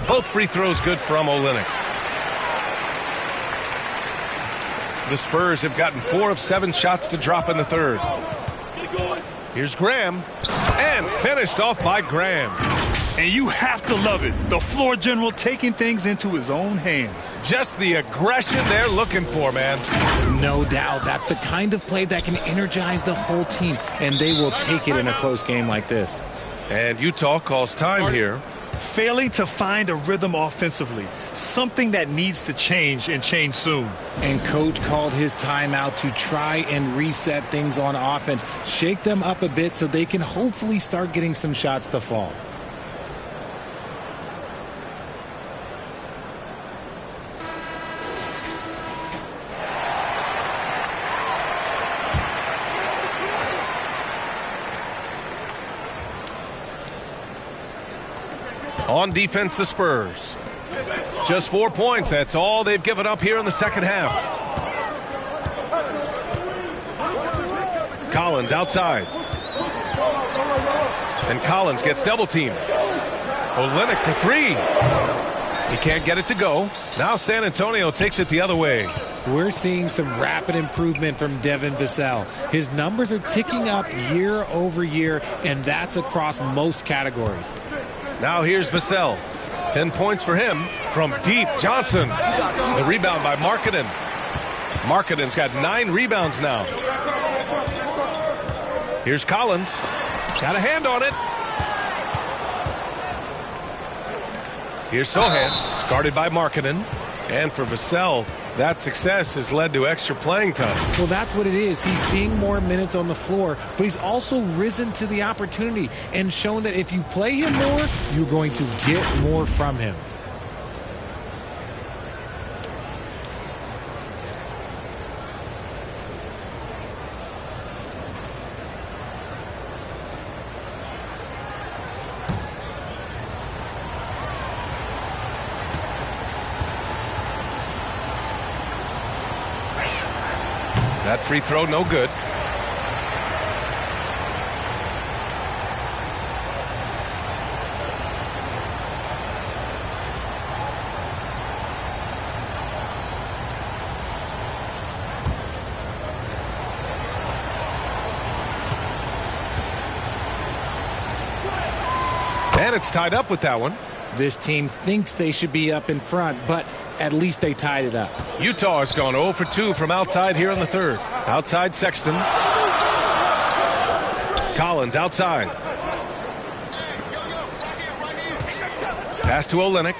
Both free throws good from Olynyk. The Spurs have gotten 4 of 7 shots to drop in the third. Here's Graham, and finished off by Graham. And you have to love it. The floor general taking things into his own hands. Just the aggression they're looking for, man. No doubt. That's the kind of play that can energize the whole team, and they will take it in a close game like this. And Utah calls time here. Failing to find a rhythm offensively. Something that needs to change, and change soon. And coach called his timeout to try and reset things on offense. Shake them up a bit so they can hopefully start getting some shots to fall. On defense, the Spurs. Just 4 points. That's all they've given up here in the second half. Collins outside. And Collins gets double teamed. Olynyk for three. He can't get it to go. Now San Antonio takes it the other way. We're seeing some rapid improvement from Devin Vassell. His numbers are ticking up year over year, and that's across most categories. Now here's Vassell. 10 points for him from deep. Johnson. The rebound by Markkanen. Markkanen's got 9 rebounds now. Here's Collins. Got a hand on it. Here's Sohan. It's guarded by Markkanen. And for Vassell, that success has led to extra playing time. Well, that's what it is. He's seeing more minutes on the floor, but he's also risen to the opportunity and shown that if you play him more, you're going to get more from him. That free throw, no good. And it's tied up with that one. This team thinks they should be up in front, but at least they tied it up. Utah has gone 0 for 2 from outside here in the third. Outside Sexton. Collins outside. Pass to Olynyk.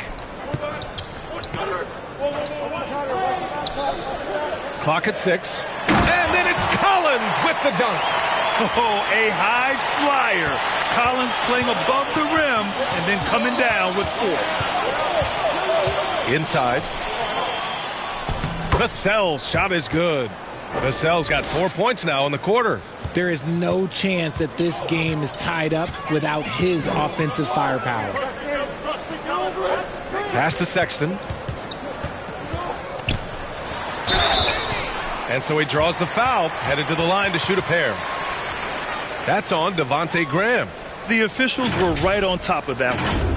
Clock at 6. And then it's Collins with the dunk. Oh, a high flyer. Collins playing above the rim and then coming down with force. Inside. Vassell's shot is good. Vassell's got 4 points now in the quarter. There is no chance that this game is tied up without his offensive firepower. Pass to Sexton. And so he draws the foul, headed to the line to shoot a pair. That's on Devontae Graham. The officials were right on top of that one.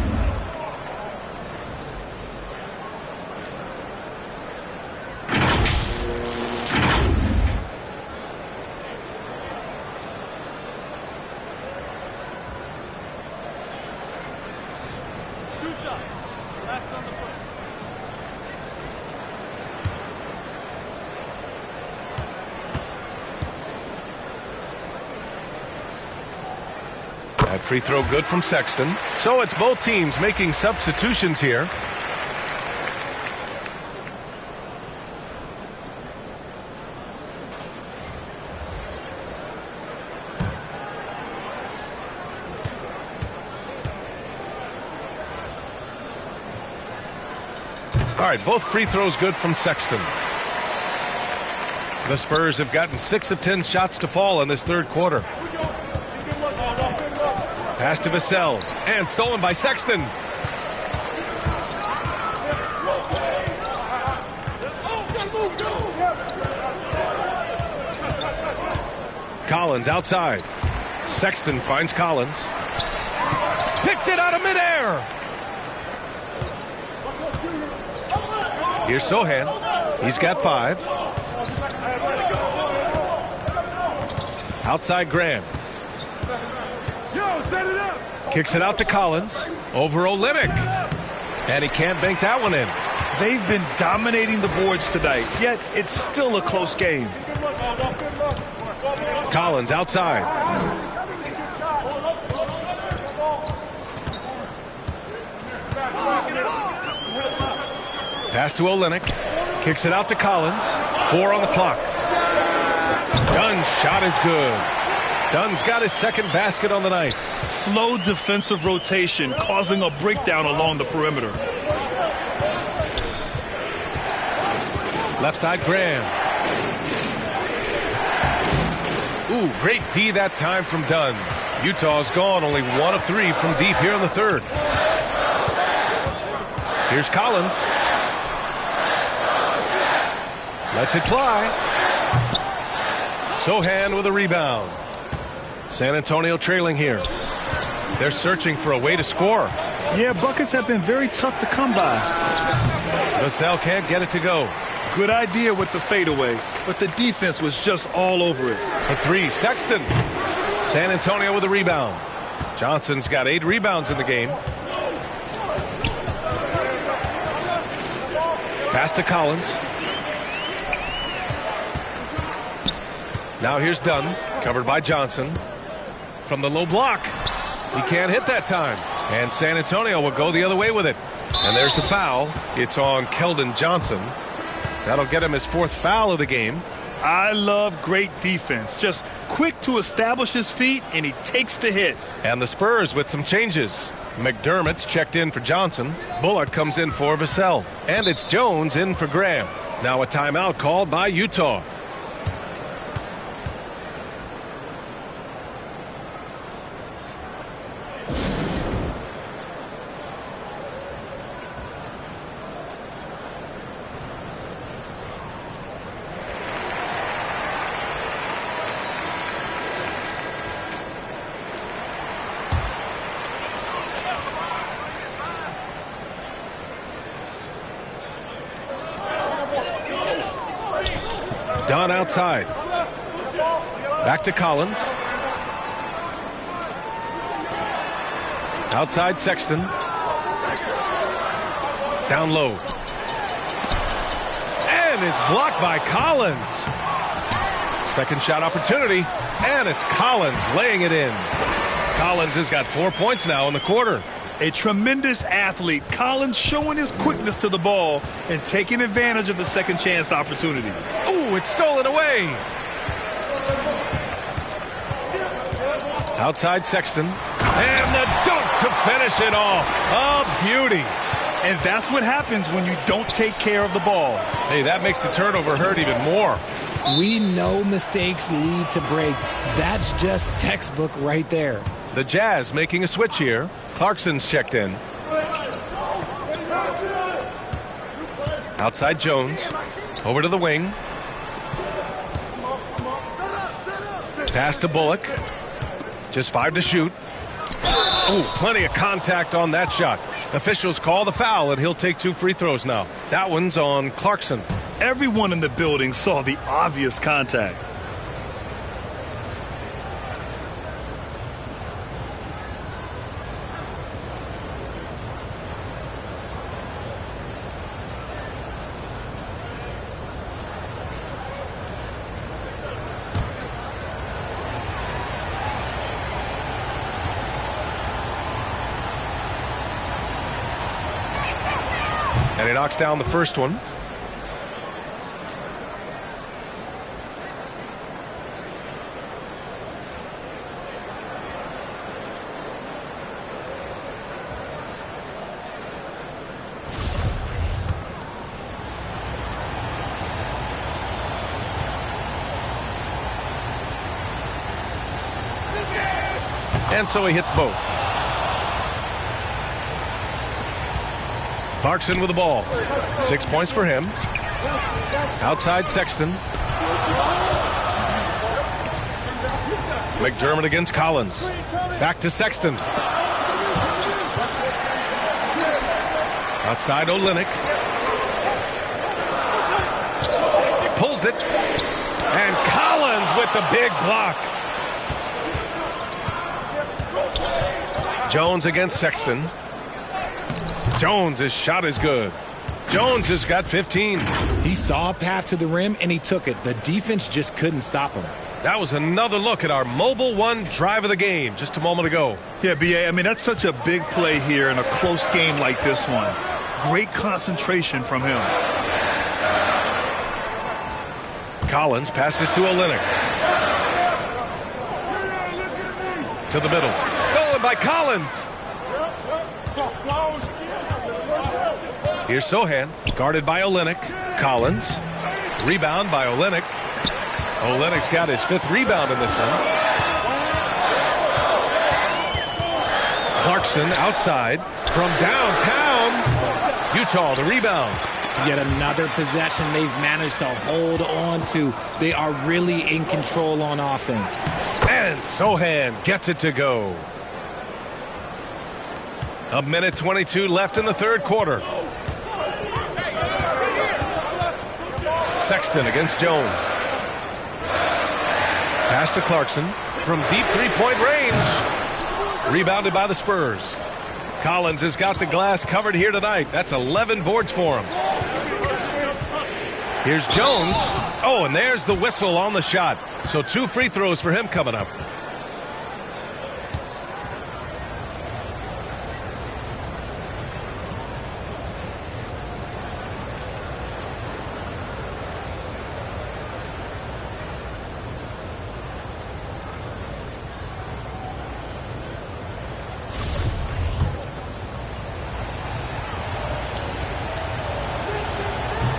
That free throw good from Sexton. So it's both teams making substitutions here. All right, both free throws good from Sexton. The Spurs have gotten 6 of 10 shots to fall in this third quarter. Pass to Vassell, and stolen by Sexton. Collins outside. Sexton finds Collins. Picked it out of midair. Here's Sohan. He's got 5. Outside Graham. Kicks it out to Collins. Over Olynyk. And he can't bank that one in. They've been dominating the boards tonight, yet it's still a close game. Collins outside. Pass to Olynyk. Kicks it out to Collins. 4 on the clock. Dunn's shot is good. Dunn's got his second basket on the night. Slow defensive rotation causing a breakdown along the perimeter. Left side Graham. Ooh, great D that time from Dunn. Utah's gone only 1 of 3 from deep here in the third. Here's Collins. Lets it fly. Sohan with a rebound. San Antonio trailing here. They're searching for a way to score. Yeah, buckets have been very tough to come by. Vassell can't get it to go. Good idea with the fadeaway, but the defense was just all over it. For three, Sexton. San Antonio with a rebound. Johnson's got 8 rebounds in the game. Pass to Collins. Now here's Dunn, covered by Johnson. From the low block. He can't hit that time. And San Antonio will go the other way with it. And there's the foul. It's on Keldon Johnson. That'll get him his 4th foul of the game. I love great defense. Just quick to establish his feet, and he takes the hit. And the Spurs with some changes. McDermott's checked in for Johnson. Bullock comes in for Vassell. And it's Jones in for Graham. Now a timeout called by Utah. Dunn outside. Back to Collins. Outside Sexton. Down low. And it's blocked by Collins. Second shot opportunity. And it's Collins laying it in. Collins has got 4 points now in the quarter. A tremendous athlete. Collins showing his quickness to the ball and taking advantage of the second chance opportunity. Ooh, it's stolen away. Outside Sexton. And the dunk to finish it off. A beauty. And that's what happens when you don't take care of the ball. Hey, that makes the turnover hurt even more. We know mistakes lead to breaks. That's just textbook right there. The Jazz making a switch here. Clarkson's checked in. Outside Jones. Over to the wing. Pass to Bullock. Just 5 to shoot. Oh, plenty of contact on that shot. Officials call the foul, and he'll take 2 free throws now. That one's on Clarkson. Everyone in the building saw the obvious contact. And he knocks down the first one. And so he hits both. Clarkson with the ball. 6 points for him. Outside Sexton. McDermott against Collins. Back to Sexton. Outside Olynyk. Pulls it. And Collins with the big block. Jones against Sexton. Jones' shot is good. Jones has got 15. He saw a path to the rim, and he took it. The defense just couldn't stop him. That was another look at our Mobile One drive of the game just a moment ago. Yeah, B.A., I mean, that's such a big play here in a close game like this one. Great concentration from him. Collins passes to Olynyk. To the middle. Stolen by Collins. Here's Sohan, guarded by Olynyk. Collins, rebound by Olynyk. Olynyk's got his 5th rebound in this one. Clarkson outside from downtown. Utah the rebound. Yet another possession they've managed to hold on to. They are really in control on offense. And Sohan gets it to go. A minute 22 left in the third quarter. Sexton against Jones. Pass to Clarkson from deep three-point range. Rebounded by the Spurs. Collins has got the glass covered here tonight. That's 11 boards for him. Here's Jones. Oh, and there's the whistle on the shot. So 2 free throws for him coming up.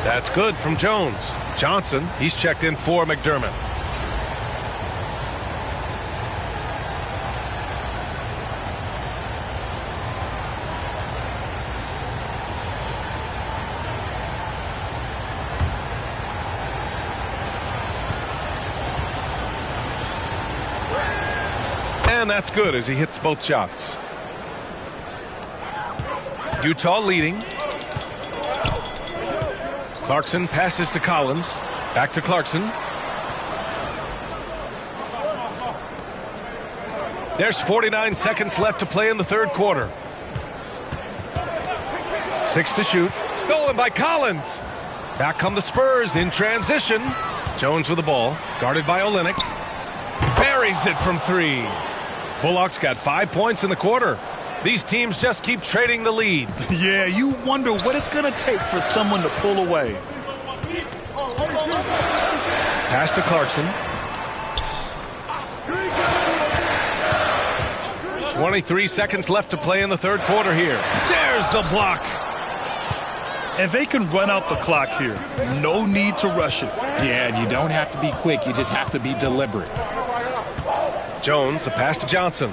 That's good from Jones. Johnson, he's checked in for McDermott. And that's good as he hits both shots. Utah leading. Clarkson passes to Collins. Back to Clarkson. There's 49 seconds left to play in the third quarter. 6 to shoot. Stolen by Collins. Back come the Spurs in transition. Jones with the ball. Guarded by Olynyk. Buries it from 3. Bullock's got 5 points in the quarter. These teams just keep trading the lead. Yeah, you wonder what it's going to take for someone to pull away. Pass to Clarkson. 23 seconds left to play in the third quarter here. There's the block. And they can run out the clock here. No need to rush it. Yeah, and you don't have to be quick. You just have to be deliberate. Jones, the pass to Johnson.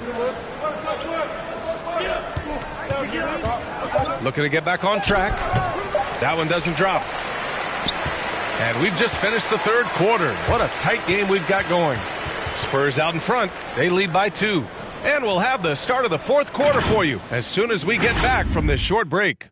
Looking to get back on track. That one doesn't drop. And we've just finished the third quarter. What a tight game we've got going. Spurs out in front. They lead by 2. And we'll have the start of the fourth quarter for you as soon as we get back from this short break.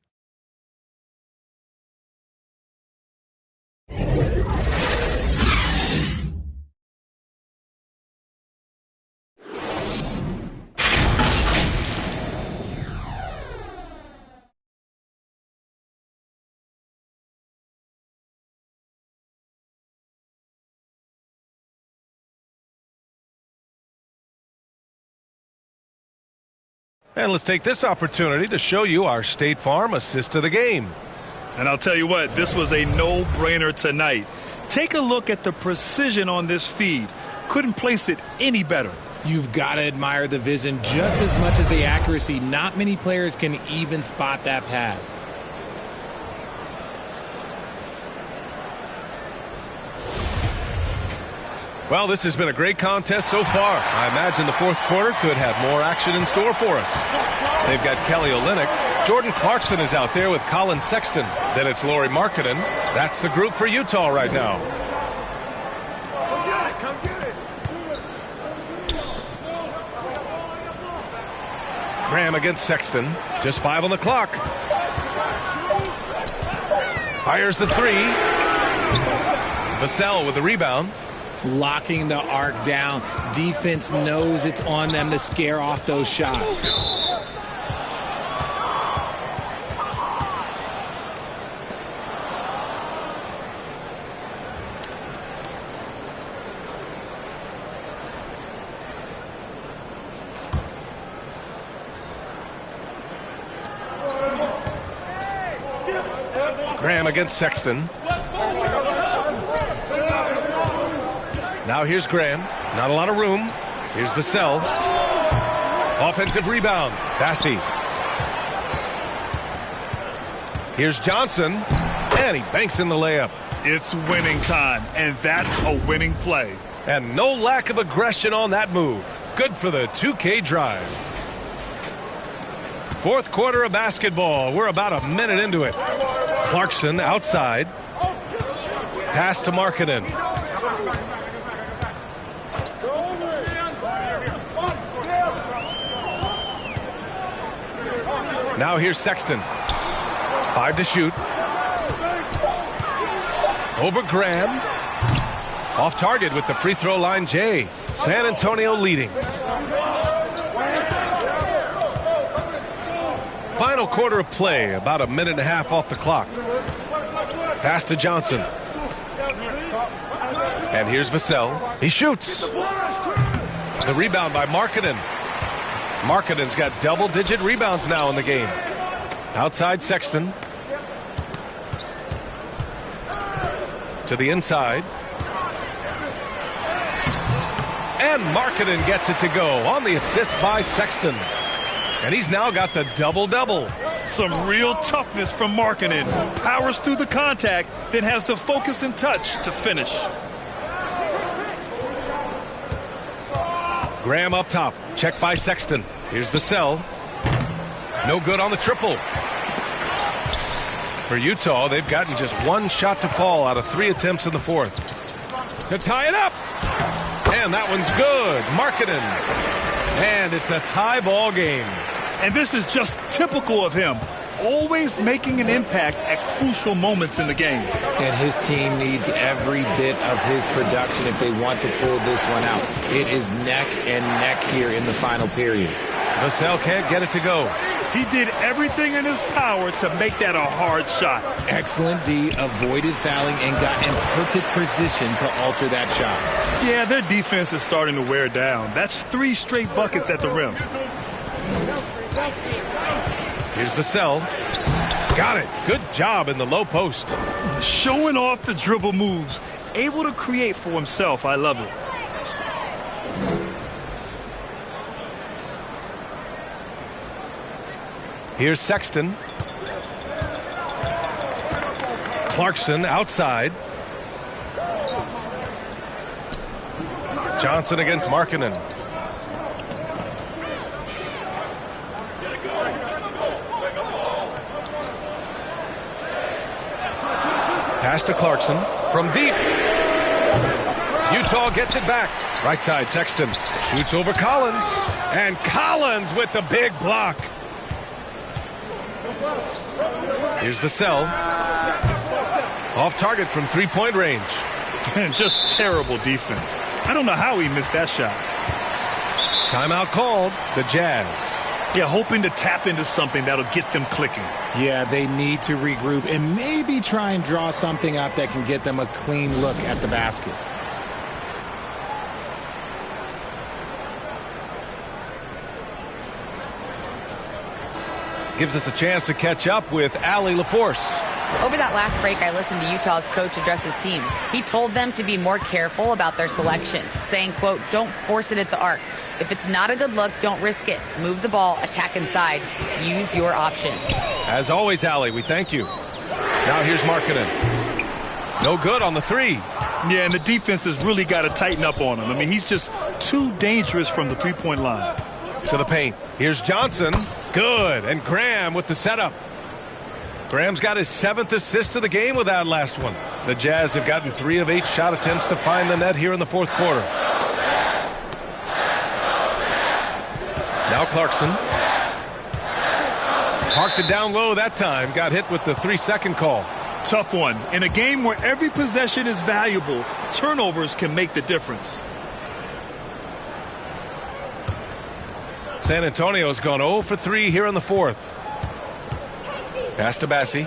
And let's take this opportunity to show you our State Farm assist to the game. And I'll tell you what, this was a no-brainer tonight. Take a look at the precision on this feed. Couldn't place it any better. You've got to admire the vision just as much as the accuracy. Not many players can even spot that pass. Well, this has been a great contest so far. I imagine the fourth quarter could have more action in store for us. They've got Kelly Olynyk. Jordan Clarkson is out there with Colin Sexton. Then it's Lauri Markkanen. That's the group for Utah right now. Come get it. Graham against Sexton. Just 5 on the clock. Fires the 3. Vassell with the rebound. Locking the arc down. Defense knows it's on them to scare off those shots. Graham against Sexton. Now here's Graham. Not a lot of room. Here's Vassell. Offensive rebound. Bassey. Here's Johnson. And he banks in the layup. It's winning time, and that's a winning play. And no lack of aggression on that move. Good for the 2K drive. Fourth quarter of basketball. We're about a minute into it. Clarkson outside. Pass to Markkanen. Now here's Sexton. 5 to shoot. Over Graham. Off target with the free throw line, Jay. San Antonio leading. Final quarter of play, about a minute and a half off the clock. Pass to Johnson. And here's Vassell. He shoots. The rebound by Markkanen. Markkanen's got double-digit rebounds now in the game. Outside Sexton. To the inside. And Markkanen gets it to go on the assist by Sexton. And he's now got the double-double. Some real toughness from Markkanen. Powers through the contact, then has the focus and touch to finish. Graham up top. Check by Sexton. Here's Vassell. No good on the triple. For Utah, they've gotten just one shot to fall out of 3 attempts in the fourth. To tie it up. And that one's good. Markkanen. And it's a tie ball game. And this is just typical of him. Always making an impact at crucial moments in the game. And his team needs every bit of his production if they want to pull this one out. It is neck and neck here in the final period. Vassell can't get it to go. He did everything in his power to make that a hard shot. Excellent D, avoided fouling and got in perfect position to alter that shot. Yeah, their defense is starting to wear down. That's 3 straight buckets at the rim. Here's Vassell. Got it. Good job in the low post. Showing off the dribble moves. Able to create for himself. I love it. Here's Sexton. Clarkson outside. Johnson against Markkanen. Pass to Clarkson from deep. Utah gets it back. Right side, Sexton shoots over Collins. And Collins with the big block. Here's Vassell. Off target from 3-point range. And just terrible defense. I don't know how he missed that shot. Timeout called. The Jazz. Yeah, hoping to tap into something that'll get them clicking. Yeah, they need to regroup and maybe try and draw something up that can get them a clean look at the basket. Gives us a chance to catch up with Allie LaForce. Over that last break, I listened to Utah's coach address his team. He told them to be more careful about their selections, saying, quote, don't force it at the arc. If it's not a good look, don't risk it. Move the ball, attack inside. Use your options. As always, Allie, we thank you. Now here's Markkanen. No good on the 3. Yeah, and the defense has really got to tighten up on him. I mean, he's just too dangerous from the 3-point line. To the paint. Here's Johnson. Good. And Graham with the setup. Graham's got his 7th assist of the game with that last one. The Jazz have gotten 3 of 8 shot attempts to find the net here in the fourth quarter. Now Clarkson. Parked it down low that time. Got hit with the 3-second call. Tough one. In a game where every possession is valuable, turnovers can make the difference. San Antonio's gone 0 for 3 here in the fourth. Pass to Bassi.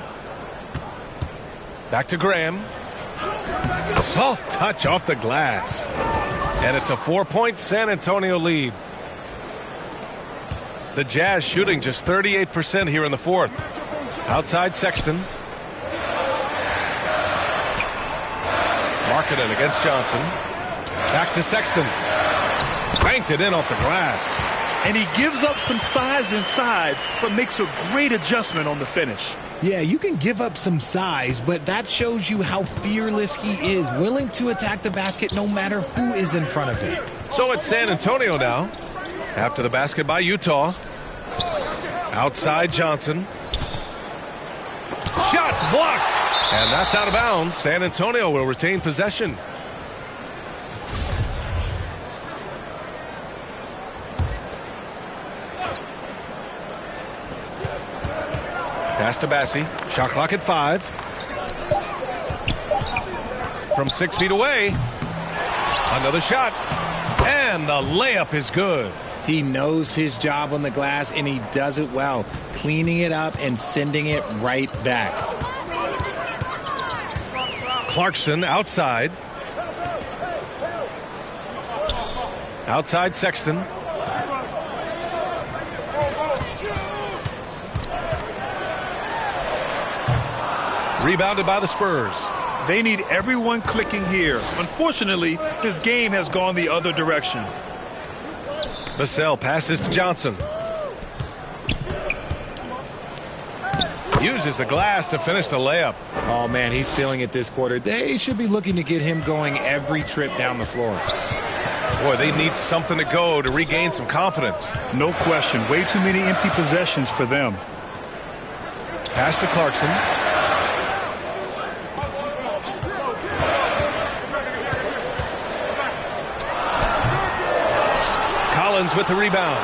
Back to Graham. Soft touch off the glass. And it's a 4-point San Antonio lead. The Jazz shooting just 38% here in the fourth. Outside Sexton. Markkanen against Johnson. Back to Sexton. Banked it in off the glass. And he gives up some size inside, but makes a great adjustment on the finish. Yeah, you can give up some size, but that shows you how fearless he is, willing to attack the basket no matter who is in front of him. So it's San Antonio now. After the basket by Utah. Outside Johnson. Shots blocked. And that's out of bounds. San Antonio will retain possession. Pass to Bassi. Shot clock at 5. From 6 feet away. Another shot. And the layup is good. He knows his job on the glass, and he does it well, cleaning it up and sending it right back. Clarkson outside. Outside Sexton. Rebounded by the Spurs. They need everyone clicking here. Unfortunately, this game has gone the other direction. Vassell passes to Johnson. Uses the glass to finish the layup. Oh, man, he's feeling it this quarter. They should be looking to get him going every trip down the floor. Boy, they need something to go to regain some confidence. No question. Way too many empty possessions for them. Pass to Clarkson. Collins with the rebound.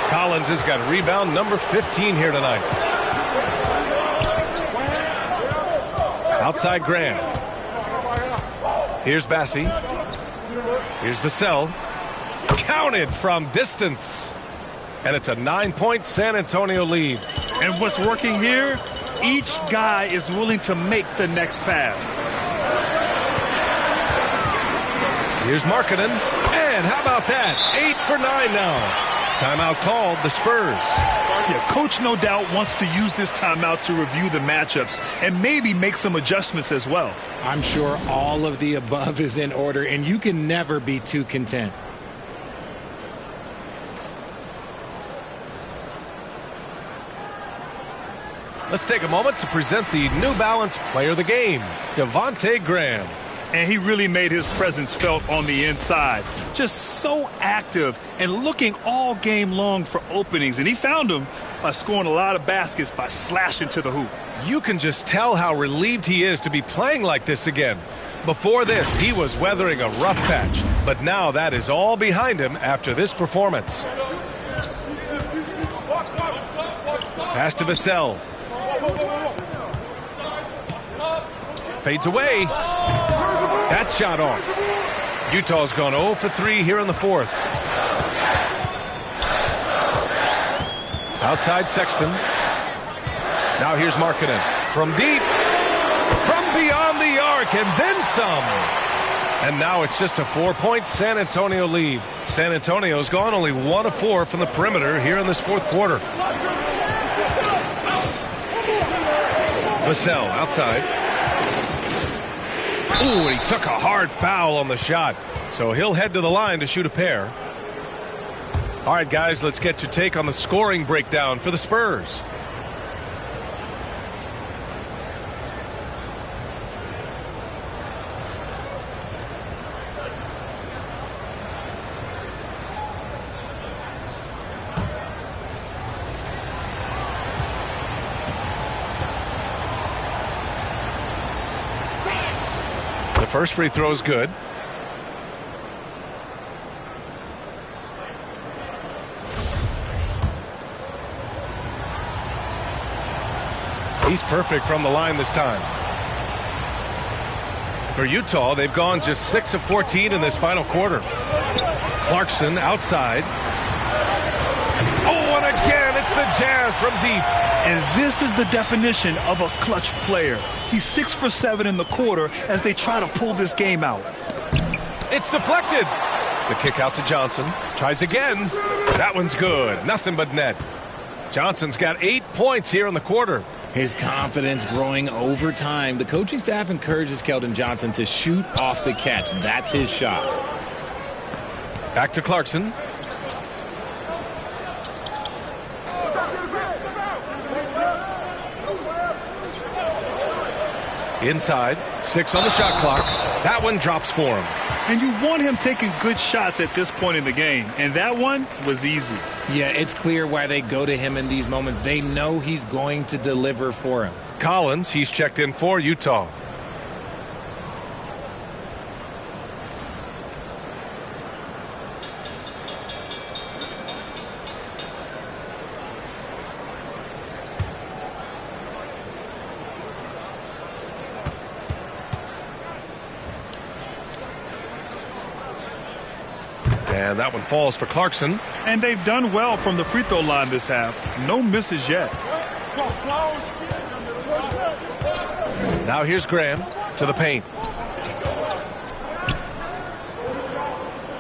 Collins has got rebound number 15 here tonight. Outside Graham. Here's Bassi. Here's Vassell. Counted from distance. And it's a 9-point San Antonio lead. And what's working here? Each guy is willing to make the next pass. Here's Markkanen. And how about that? 8 for 9 now. Timeout called, the Spurs. Yeah, coach no doubt wants to use this timeout to review the matchups and maybe make some adjustments as well. I'm sure all of the above is in order, and you can never be too content. Let's take a moment to present the New Balance Player of the Game, Devontae Graham. And he really made his presence felt on the inside. Just so active and looking all game long for openings. And he found them by scoring a lot of baskets by slashing to the hoop. You can just tell how relieved he is to be playing like this again. Before this, he was weathering a rough patch. But now that is all behind him after this performance. Pass to Vassell. Fades away. That shot off. Utah's gone 0 for 3 here in the fourth. Outside Sexton. Now here's Markkanen. From deep. From beyond the arc and then some. And now it's just a 4-point San Antonio lead. San Antonio's gone only 1 of 4 from the perimeter here in this fourth quarter. Vassell outside. Ooh, and he took a hard foul on the shot. So he'll head to the line to shoot a pair. All right, guys, let's get your take on the scoring breakdown for the Spurs. The first free throw is good. He's perfect from the line this time. For Utah, they've gone just 6 of 14 in this final quarter. Clarkson outside. Oh, and again, it's the Jazz from deep. And this is the definition of a clutch player. He's 6 for 7 in the quarter as they try to pull this game out. It's deflected. The kick out to Johnson. Tries again. That one's good. Nothing but net. Johnson's got 8 points here in the quarter. His confidence growing over time. The coaching staff encourages Keldon Johnson to shoot off the catch. That's his shot. Back to Clarkson. Inside. 6 on the shot clock. That one drops for him. And you want him taking good shots at this point in the game. And that one was easy. Yeah, it's clear why they go to him in these moments. They know he's going to deliver for him. Collins, he's checked in for Utah. And that one falls for Clarkson. And they've done well from the free throw line this half. No misses yet. Now here's Graham to the paint.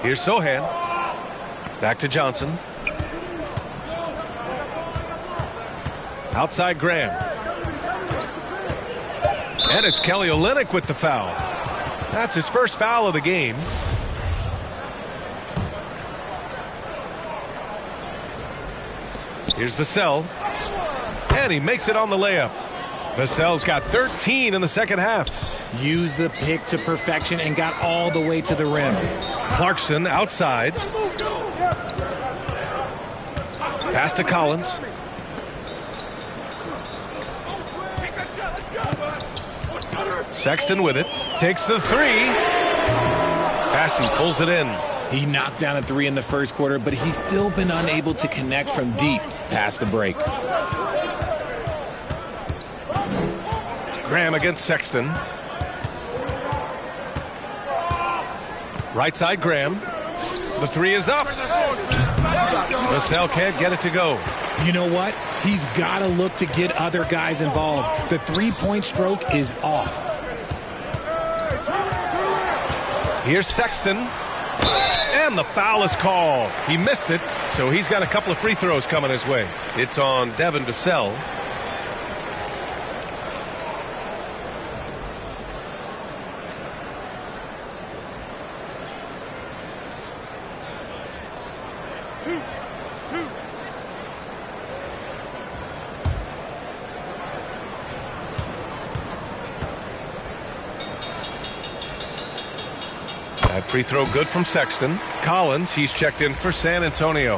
Here's Sohan. Back to Johnson. Outside Graham. And it's Kelly Olynyk with the foul. That's his first foul of the game. Here's Vassell. And he makes it on the layup. Vassell's got 13 in the second half. Used the pick to perfection and got all the way to the rim. Clarkson outside. Pass to Collins. Sexton with it. Takes the three. Bassey pulls it in. He knocked down a three in the first quarter, but he's still been unable to connect from deep past the break. Graham against Sexton. Right side Graham. The three is up. Vassell can't get it to go. You know what? He's got to look to get other guys involved. The three-point stroke is off. Here's Sexton. And the foul is called. He missed it, so he's got a couple of free throws coming his way. It's on Devin Vassell. That free throw good from Sexton. Collins, he's checked in for San Antonio.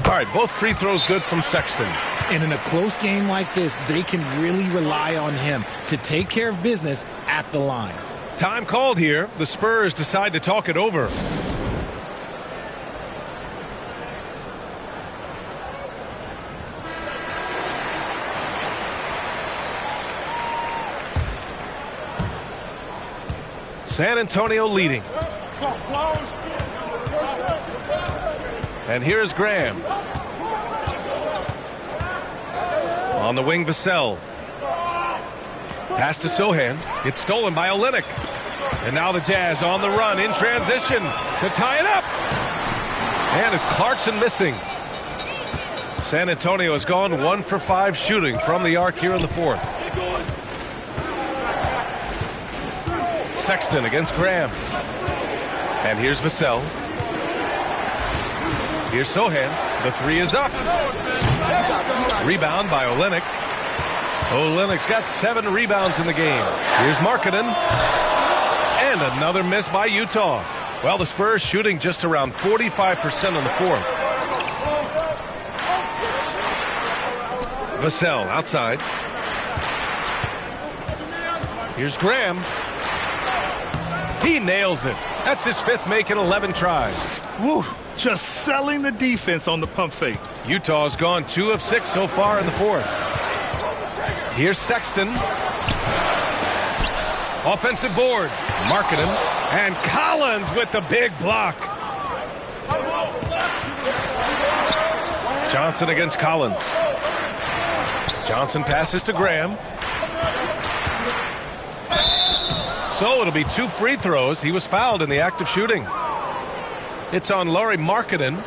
All right, both free throws good from Sexton. And in a close game like this, they can really rely on him to take care of business at the line. Time called here. The Spurs decide to talk it over. San Antonio leading. And here's Graham. On the wing, Vassell. Pass to Sohan. It's stolen by Olynyk. And now the Jazz on the run in transition to tie it up. And it's Clarkson missing. San Antonio has gone 1 for 5 shooting from the arc here in the fourth. Sexton against Graham. And here's Vassell. Here's Sohan. The three is up. Rebound by Olynyk. Olynyk's got 7 rebounds in the game. Here's Markkanen. And another miss by Utah. Well, the Spurs shooting just around 45% in the fourth. Vassell outside. Here's Graham. He nails it. That's his 5th make in 11 tries. Woo, just selling the defense on the pump fake. Utah's gone 2 of 6 so far in the fourth. Here's Sexton. Offensive board. Markkanen. And Collins with the big block. Johnson against Collins. Johnson passes to Graham. So it'll be 2 free throws. He was fouled in the act of shooting. It's on Lauri Markkanen.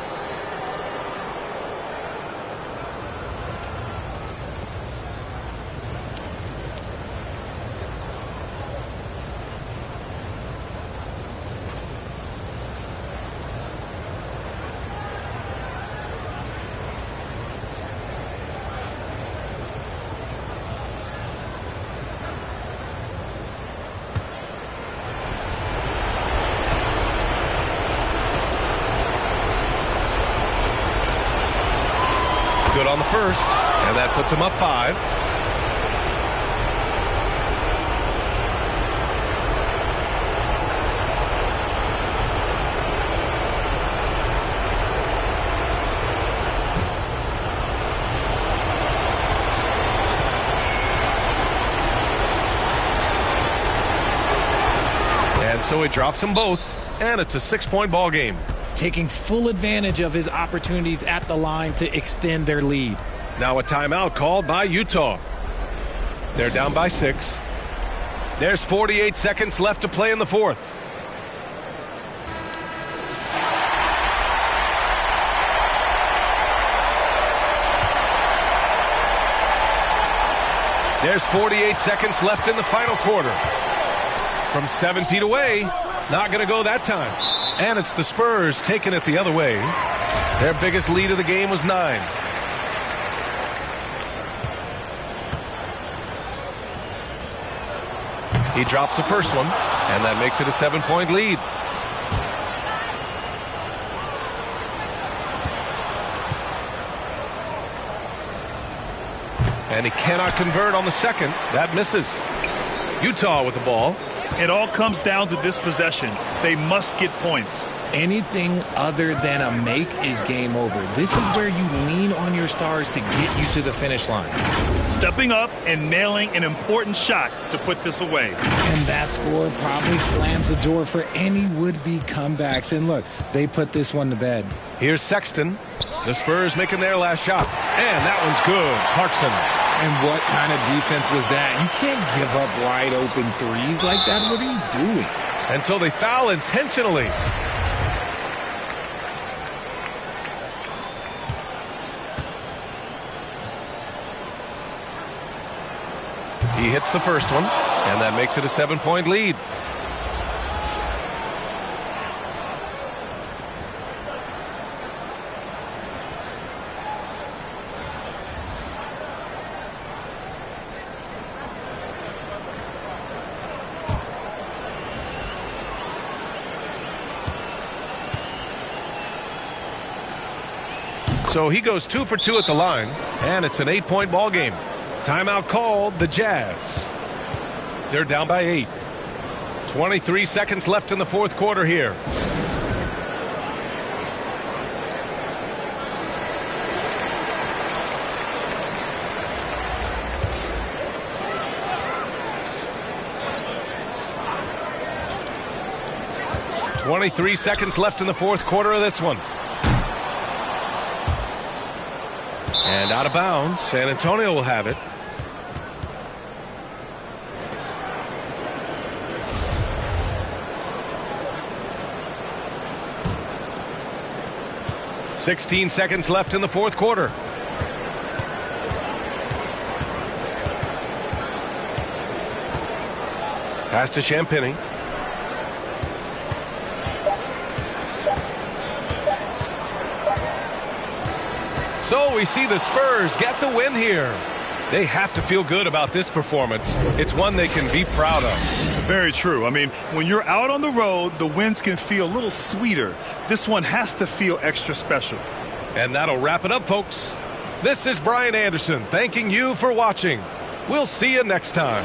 good on the first, and that puts him up 5. And so he drops them both, and it's a 6-point ball game. Taking full advantage of his opportunities at the line to extend their lead. Now a timeout called by Utah. They're down by 6. There's 48 seconds left to play in the fourth. There's 48 seconds left in the final quarter. From 7 feet away, not going to go that time. And it's the Spurs taking it the other way. Their biggest lead of the game was 9. He drops the first one, and that makes it a 7-point lead. And he cannot convert on the second. That misses. Utah with the ball. It all comes down to this possession. They must get points. Anything other than a make is game over. This is where you lean on your stars to get you to the finish line. Stepping up and nailing an important shot to put this away. And that score probably slams the door for any would-be comebacks. And look, they put this one to bed. Here's Sexton. The Spurs making their last shot. And that one's good. Clarkson. And what kind of defense was that? You can't give up wide open threes like that. What are you doing? And so they foul intentionally. He hits the first one, and that makes it a 7-point lead. So he goes 2 for 2 at the line, and it's an 8-point ball game. Timeout called, the Jazz. They're down by 8. 23 seconds left in the fourth quarter here. .23 seconds left in the fourth quarter of this one. And out of bounds. San Antonio will have it. .16 seconds left in the fourth quarter. Pass to Champagny. So we see the Spurs get the win here. They have to feel good about this performance. It's one they can be proud of. Very true. I mean, when you're out on the road, the wins can feel a little sweeter. This one has to feel extra special. And that'll wrap it up, folks. This is Brian Anderson thanking you for watching. We'll see you next time.